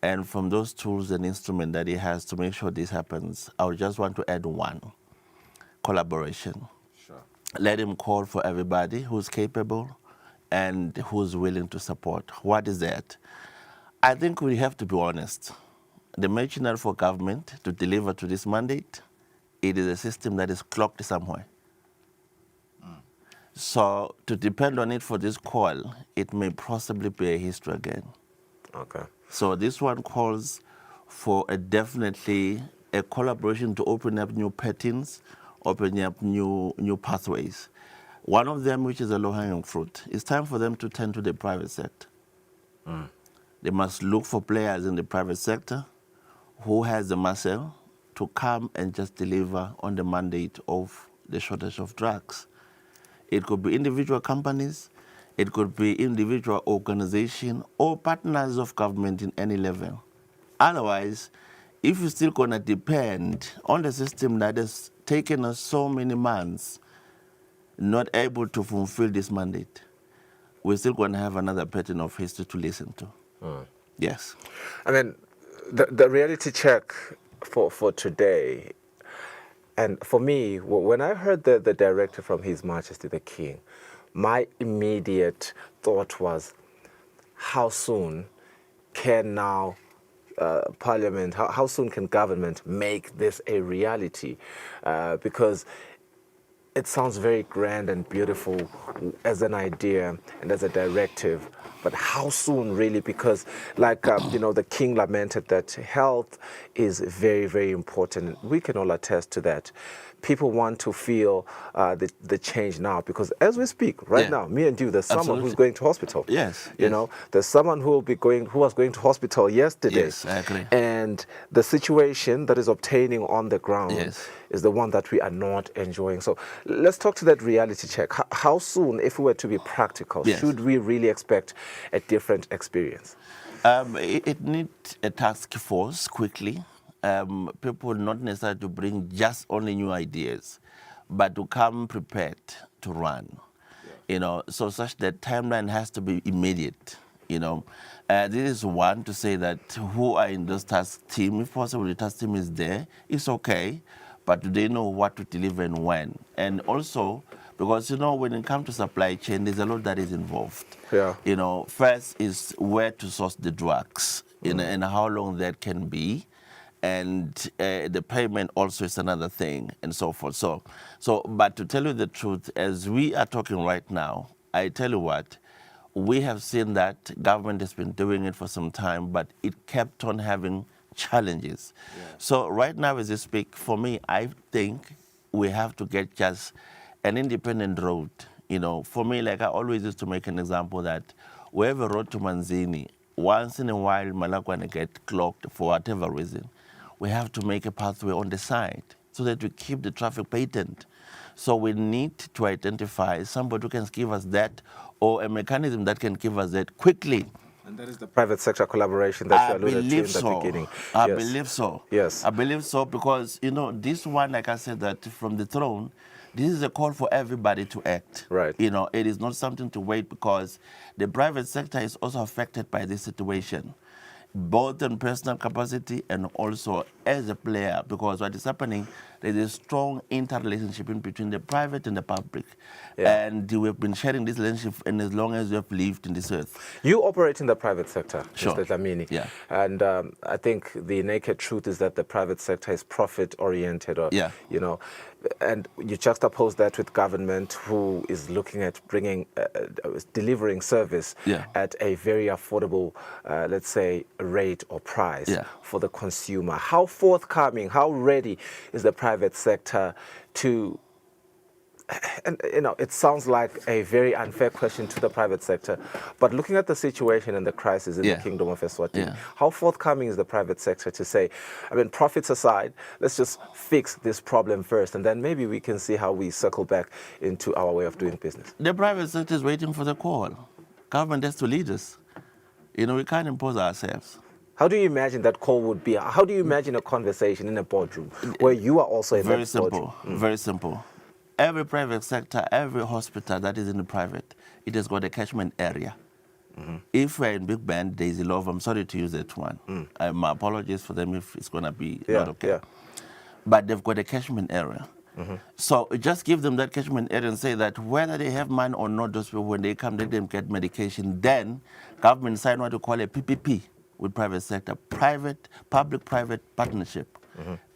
And from those tools and instruments that he has to make sure this happens, I would just want to add one: collaboration. Sure. Let him call for everybody who's capable and who's willing to support. What is that? I think we have to be honest. The machinery for government to deliver to this mandate, it is a system that is clocked somewhere. So to depend on it for this call, it may possibly be a history again. Okay. So this one calls for definitely a collaboration to open up new patterns, open up new pathways. One of them, which is a low-hanging fruit, it's time for them to turn to the private sector. Mm. They must look for players in the private sector who has the muscle to come and just deliver on the mandate of the shortage of drugs. It could be individual companies, it could be individual organizations or partners of government in any level. Otherwise, if you're still going to depend on the system that has taken us so many months not able to fulfill this mandate, we're still going to have another pattern of history to listen to. Mm. Yes. I mean, the reality check for today, and for me, when I heard the directive from His Majesty the King, my immediate thought was, how soon can now Parliament, how soon can government make this a reality? Because it sounds very grand and beautiful as an idea and as a directive, but how soon really? Because like, the King lamented that health is very, very important. We can all attest to that. People want to feel the change now, because as we speak right now, me and you, there's someone who's going to hospital. Yes. You know, there's someone who was going to hospital yesterday. Yes, I agree. And the situation that is obtaining on the ground is the one that we are not enjoying. So let's talk to that reality check. How soon, if we were to be practical, should we really expect a different experience? It needs a task force quickly. People not necessarily to bring just only new ideas, but to come prepared to run. You know, so such that timeline has to be immediate. You know, this is one to say that who are in this task team, if possible, the task team is there. It's okay, but do they know what to deliver and when? And also, because when it comes to supply chain, there's a lot that is involved. Yeah. First is where to source the drugs, and how long that can be. And the payment also is another thing, and so forth. So, but to tell you the truth, as we are talking right now, I tell you what, we have seen that government has been doing it for some time, but it kept on having challenges. Yeah. So right now, as I speak, for me, I think we have to get just an independent road. For me, like I always used to make an example that we have a road to Manzini. Once in a while, Malakwana get clogged for whatever reason. We have to make a pathway on the side so that we keep the traffic patent. So we need to identify somebody who can give us that, or a mechanism that can give us that quickly. And that is the private sector collaboration that you alluded to in the beginning. I believe so. Yes. I believe so because, this one, like I said, that from the throne, this is a call for everybody to act. Right. It is not something to wait, because the private sector is also affected by this situation, both in personal capacity and also as a player, because what is happening, there's a strong interrelationship in between the private and the public. Yeah. And we've been sharing this relationship and as long as we have lived in this earth. You operate in the private sector, sure. Mr. Dlamini. Yeah. And I think the naked truth is that the private sector is profit-oriented, and you juxtapose that with government, who is looking at delivering service at a very affordable, let's say, rate or price for the consumer. How forthcoming, how ready is the private sector to, and it sounds like a very unfair question to the private sector, but looking at the situation and the crisis in the Kingdom of Eswatini, how forthcoming is the private sector to say, profits aside, let's just fix this problem first, and then maybe we can see how we circle back into our way of doing business? The private sector is waiting for the call. Government has to lead us. We can't impose ourselves. How do you imagine that call would be? How do you imagine a conversation in a boardroom where you are also in that boardroom? Very simple. Every private sector, every hospital that is in the private, it has got a catchment area. If we're in Big Band, Daisy Love, I'm sorry to use that one. My apologies for them if it's going to be not okay. Yeah. But they've got a catchment area. So just give them that catchment area and say that whether they have money or not, those people, when they come, let them get medication. Then government sign what we call a PPP with private sector, public-private partnership.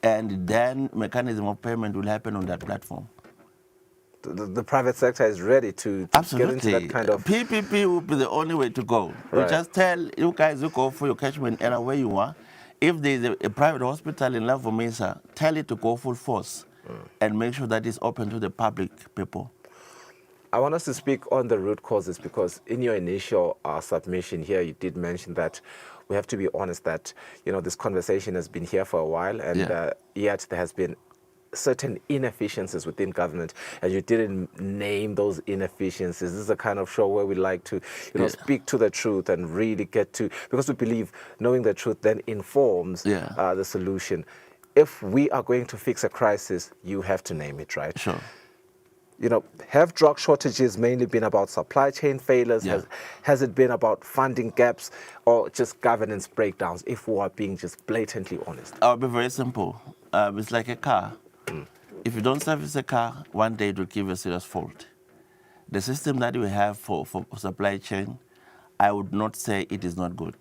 And then mechanism of payment will happen on that platform. The private sector is ready to get into that kind of... PPP will be the only way to go. Right. You just tell you guys who go for your catchment area where you are. If there's a private hospital in Lavo Mesa, tell it to go full force and make sure that it's open to the public people. I want us to speak on the root causes, because in your initial submission here, you did mention that we have to be honest that, this conversation has been here for a while, and yet there has been certain inefficiencies within government, and you didn't name those inefficiencies. This is a kind of show where we like to, speak to the truth and really get to, because we believe knowing the truth then informs the solution. If we are going to fix a crisis, you have to name it, right? Sure. Have drug shortages mainly been about supply chain failures? Has it been about funding gaps, or just governance breakdowns, if we are being just blatantly honest? I'll be very simple. It's like a car. If you don't service a car, one day it will give you a serious fault. The system that we have for supply chain, I would not say it is not good.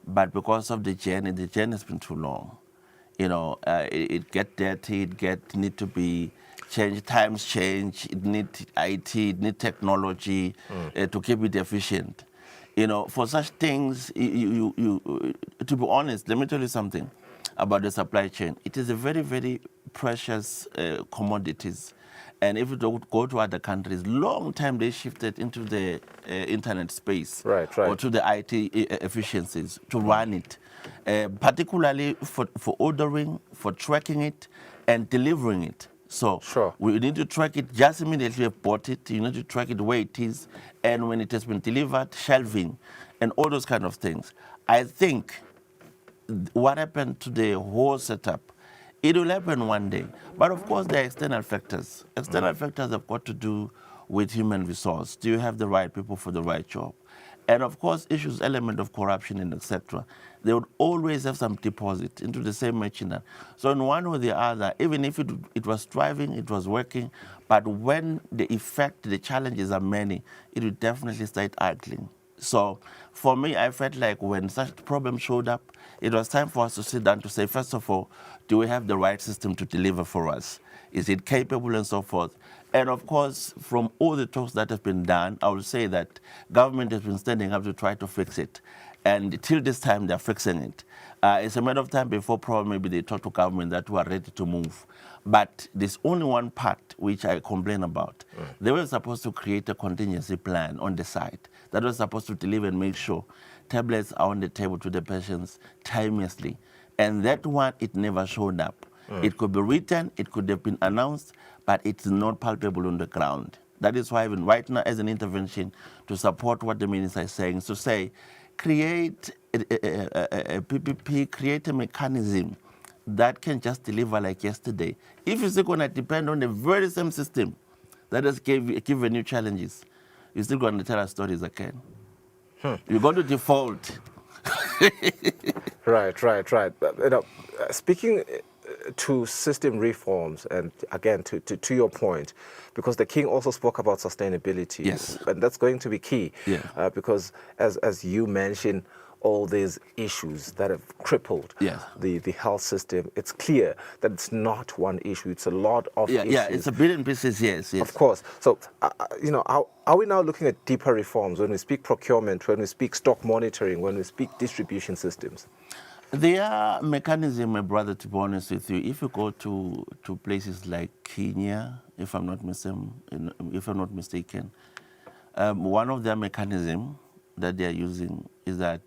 but because of the journey has been too long. You know, it get dirty, need to be changed, times change, it need IT, it need technology to keep it efficient. You know, for such things, to be honest, let me tell you something about the supply chain. It is a very, very precious commodities. And if you go to other countries, long time they shifted into the internet space or to the IT efficiencies to run it, particularly for ordering, for tracking it, and delivering it. So we need to track it just immediately you've bought it. You need to track it where it is, and when it has been delivered, shelving, and all those kind of things. I think what happened to the whole setup, it will happen one day. But of course, there are external factors. External factors have got to do with human resource. Do you have the right people for the right job? And of course, issues, element of corruption and etc. They would always have some deposit into the same machinery. So in one or the other, even if it was thriving, it was working, but when the effect, the challenges are many, it would definitely start ugly. So for me, I felt like when such problem showed up, it was time for us to sit down to say, first of all, do we have the right system to deliver for us? Is it capable and so forth? And of course, from all the talks that have been done, I would say that government has been standing up to try to fix it. And till this time, they're fixing it. It's a matter of time before probably maybe they talk to government that we are ready to move. But there's only one part which I complain about. They were supposed to create a contingency plan on the side that was supposed to deliver and make sure tablets are on the table to the patients timelessly. And that one, it never showed up. It could be written, it could have been announced, but it's not palpable on the ground. That is why even right now as an intervention to support what the minister is saying, is to say, create a PPP, create a mechanism that can just deliver like yesterday. If it's going to depend on the very same system that has given you challenges, you're still going to tell us stories again. You're going to default. Right. You know, speaking to system reforms, and again, to your point, because the King also spoke about sustainability. Yes. And that's going to be key. Yeah. Because as you mentioned, all these issues that have crippled the health system, it's clear that it's not one issue, it's a lot of issues. Yeah, it's a billion pieces, yes. Of course. So, you know, are we now looking at deeper reforms when we speak procurement, when we speak stock monitoring, when we speak distribution systems? There are mechanisms, my brother, to be honest with you. If you go to places like Kenya, if I'm not mistaken, one of their mechanisms that they are using is that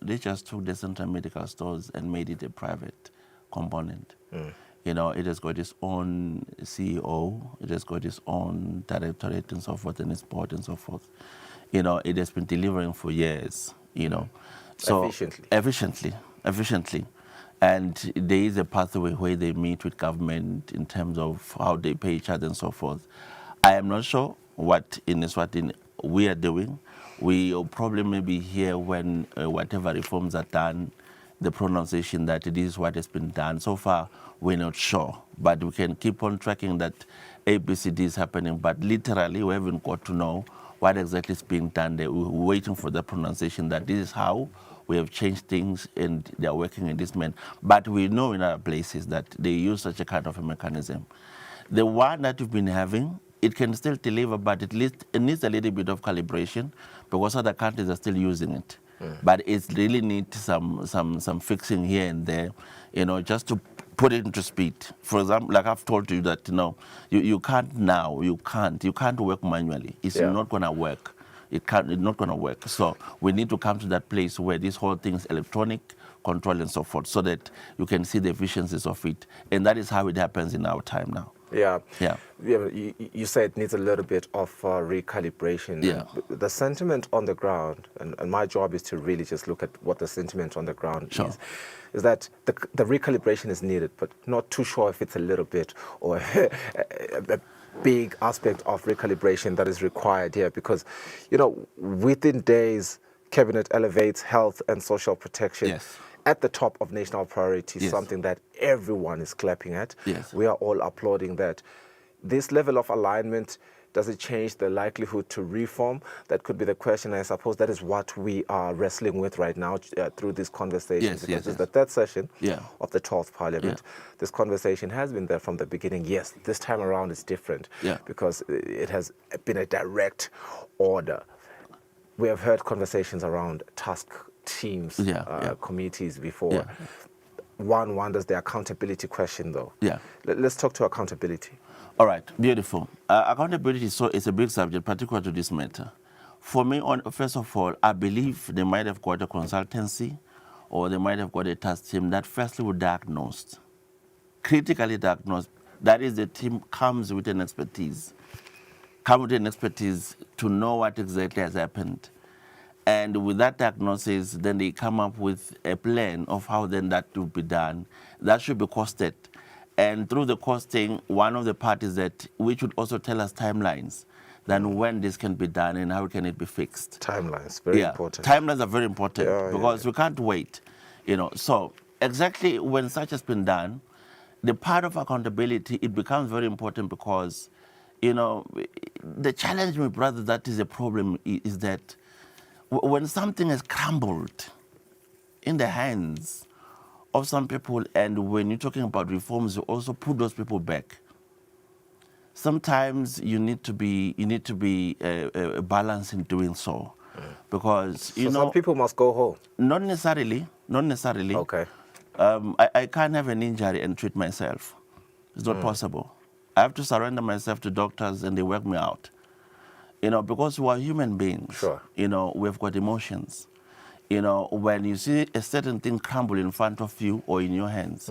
they just took the central medical stores and made it a private component. You know, it has got its own CEO, it has got its own directorate and so forth, and its board and so forth. You know, it has been delivering for years, you know. So efficiently. And there is a pathway where they meet with government in terms of how they pay each other and so forth. I am not sure what in Eswatini we are doing. We will probably maybe hear when whatever reforms are done, the pronunciation that it is what has been done. So far, we're not sure, but we can keep on tracking that ABCD is happening, but literally we haven't got to know what exactly is being done there. We're waiting for the pronunciation that this is how we have changed things and they're working in this manner. But we know in other places that they use such a kind of a mechanism. The one that we've been having, it can still deliver, but at least it needs a little bit of calibration because other countries are still using it. But it really needs some fixing here and there, you know, just to put it into speed. For example, like I've told you that, you know, you can't now, you can't work manually. It's not going to work. It's not going to work. So we need to come to that place where this whole thing is electronic, control and so forth, so that you can see the efficiencies of it. And that is how it happens in our time now. Yeah. You say it needs a little bit of recalibration. Yeah. The sentiment on the ground, and my job is to really just look at what the sentiment on the ground is that the recalibration is needed, but not too sure if it's a little bit or a big aspect of recalibration that is required here. Because, you know, within days, Cabinet elevates health and social protection at the top of national priorities, something that everyone is clapping at. We are all applauding that. This level of alignment, Does it change the likelihood to reform? That could be the question. I suppose that is what we are wrestling with right now through this conversation. Yes, because yes, it's yes. the third session Yeah. of the 12th Parliament. Yeah. This conversation has been there from the beginning. Yes, this time around it's different because it has been a direct order. We have heard conversations around task teams, committees before. Yeah. One wonders the accountability question, though. Yeah. Let's talk to accountability. All right, beautiful. Accountability is a big subject, particular to this matter. For me, first of all, I believe they might have got a consultancy or they might have got a task team that firstly would diagnose, critically diagnose. That is, the team comes with an expertise, to know what exactly has happened. And with that diagnosis, then they come up with a plan of how then that will be done. That should be costed. And through the costing, one of the parties which would also tell us timelines, then when this can be done and how can it be fixed. Timelines, very important. Timelines are very important because we can't wait. So exactly when such has been done, the part of accountability, it becomes very important because, the challenge, my brother, that is a problem is that when something has crumbled in the hands of some people, and when you're talking about reforms, you also put those people back. Sometimes you need to be balanced in doing so, because some people must go home. Not necessarily. Okay. I can't have an injury and treat myself. It's not possible. I have to surrender myself to doctors, and they work me out. Because we are human beings. Sure. We've got emotions. When you see a certain thing crumble in front of you or in your hands,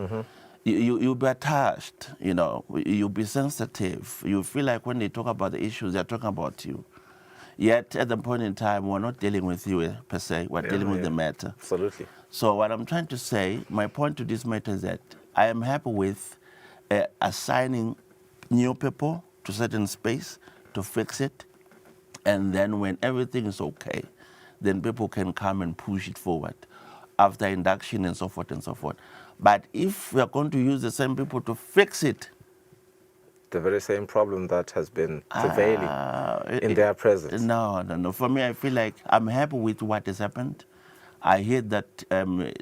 you'll be attached, you'll be sensitive. You feel like when they talk about the issues, they're talking about you. Yet, at the point in time, we're not dealing with you per se, we're dealing with the matter. Absolutely. So what I'm trying to say, my point to this matter is that I am happy with assigning new people to certain space to fix it. And then when everything is okay, then people can come and push it forward after induction and so forth and so forth. But if we are going to use the same people to fix it, the very same problem that has been prevailing in their presence. No. For me, I feel like I'm happy with what has happened. I hear that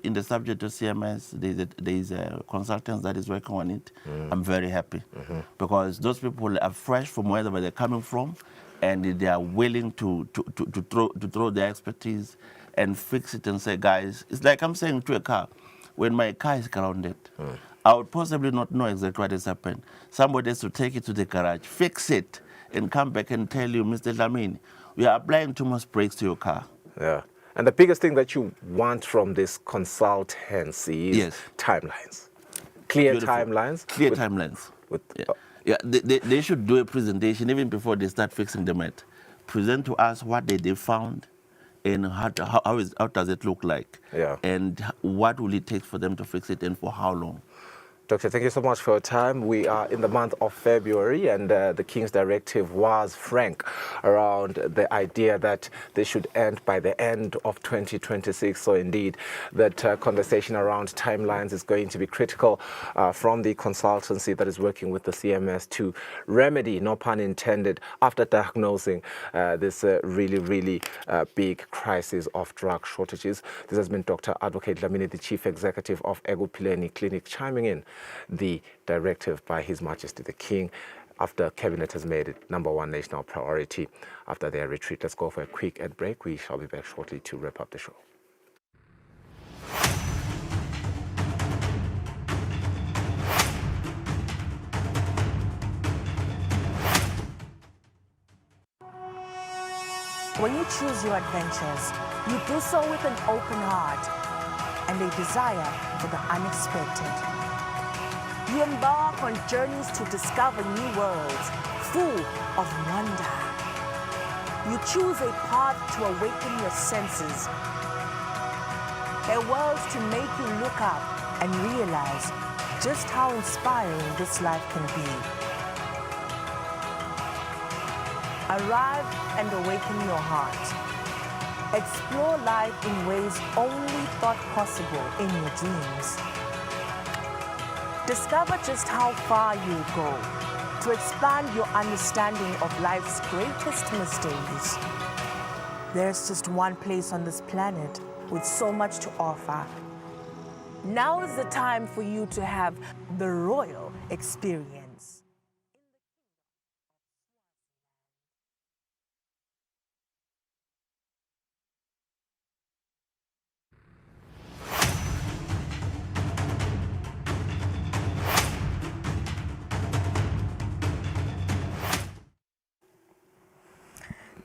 in the subject of CMS, there's a consultant that is working on it. I'm very happy because those people are fresh from wherever they're coming from, and they are willing to throw their expertise and fix it and say, guys, it's like I'm saying to a car, when my car is grounded, I would possibly not know exactly what has happened. Somebody has to take it to the garage, fix it, and come back and tell you, Mr. Lamini, we are applying too much brakes to your car. Yeah. And the biggest thing that you want from this consultancy is timelines. Clear timelines. Clear timelines. They should do a presentation even before they start fixing the mat. Present to us what they found and how does it look like. And what will it take for them to fix it and for how long. Doctor, thank you so much for your time. We are in the month of February, and the King's directive was frank around the idea that they should end by the end of 2026. So indeed, that conversation around timelines is going to be critical from the consultancy that is working with the CMS to remedy, no pun intended, after diagnosing this really big crisis of drug shortages. This has been Dr. Advocate Lamini, the Chief Executive of Ekupheleni Clinic, chiming in the directive by His Majesty the King after Cabinet has made it #1 national priority after their retreat. Let's go for a quick ad break. We shall be back shortly to wrap up the show. When you choose your adventures, you do so with an open heart and a desire for the unexpected. You embark on journeys to discover new worlds full of wonder. You choose a path to awaken your senses, a world to make you look up and realize just how inspiring this life can be. Arrive and awaken your heart. Explore life in ways only thought possible in your dreams. Discover just how far you go to expand your understanding of life's greatest mysteries. There's just one place on this planet with so much to offer. Now is the time for you to have the royal experience.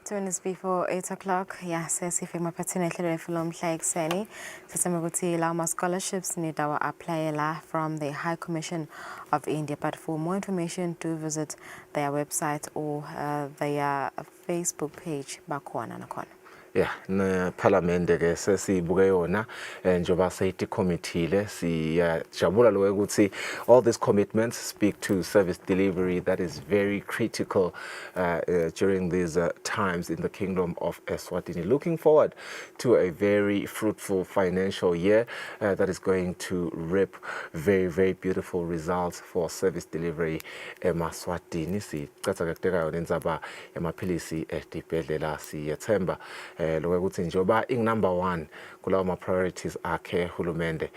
Minutes before 8 o'clock, sesifika maphathini ehlelo mhla ekuseni sithemba ukuthi lawo scholarships nidawa applyela from the High Commission of India, but for more information do visit their website or their Facebook page bakhona nakhona. Yeah, neParliament ke sesibuke yona njoba safety committee le siyajabula lo ukuthi all these commitments speak to service delivery that is very critical during these times in the Kingdom of Eswatini. Looking forward to a very fruitful financial year that is going to reap very, very beautiful results for service delivery eMaswatini. Sicatha kakteka yona indzaba yamaphilisi etibhedlela siyethemba lo ukuthi njoba number 1 kulawo ma priorities akhe hulumende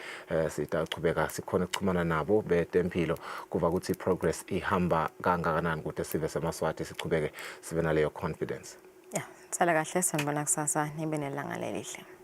sitachubeka sikhona ukuxhumana nabo betempilo kuva ukuthi progress ihamba kangakanani ukuthi sive seMaswati sichubeke sibe naleyo confidence. Yeah, sala kahle sanibona kusasa nibe nelanga lelihle.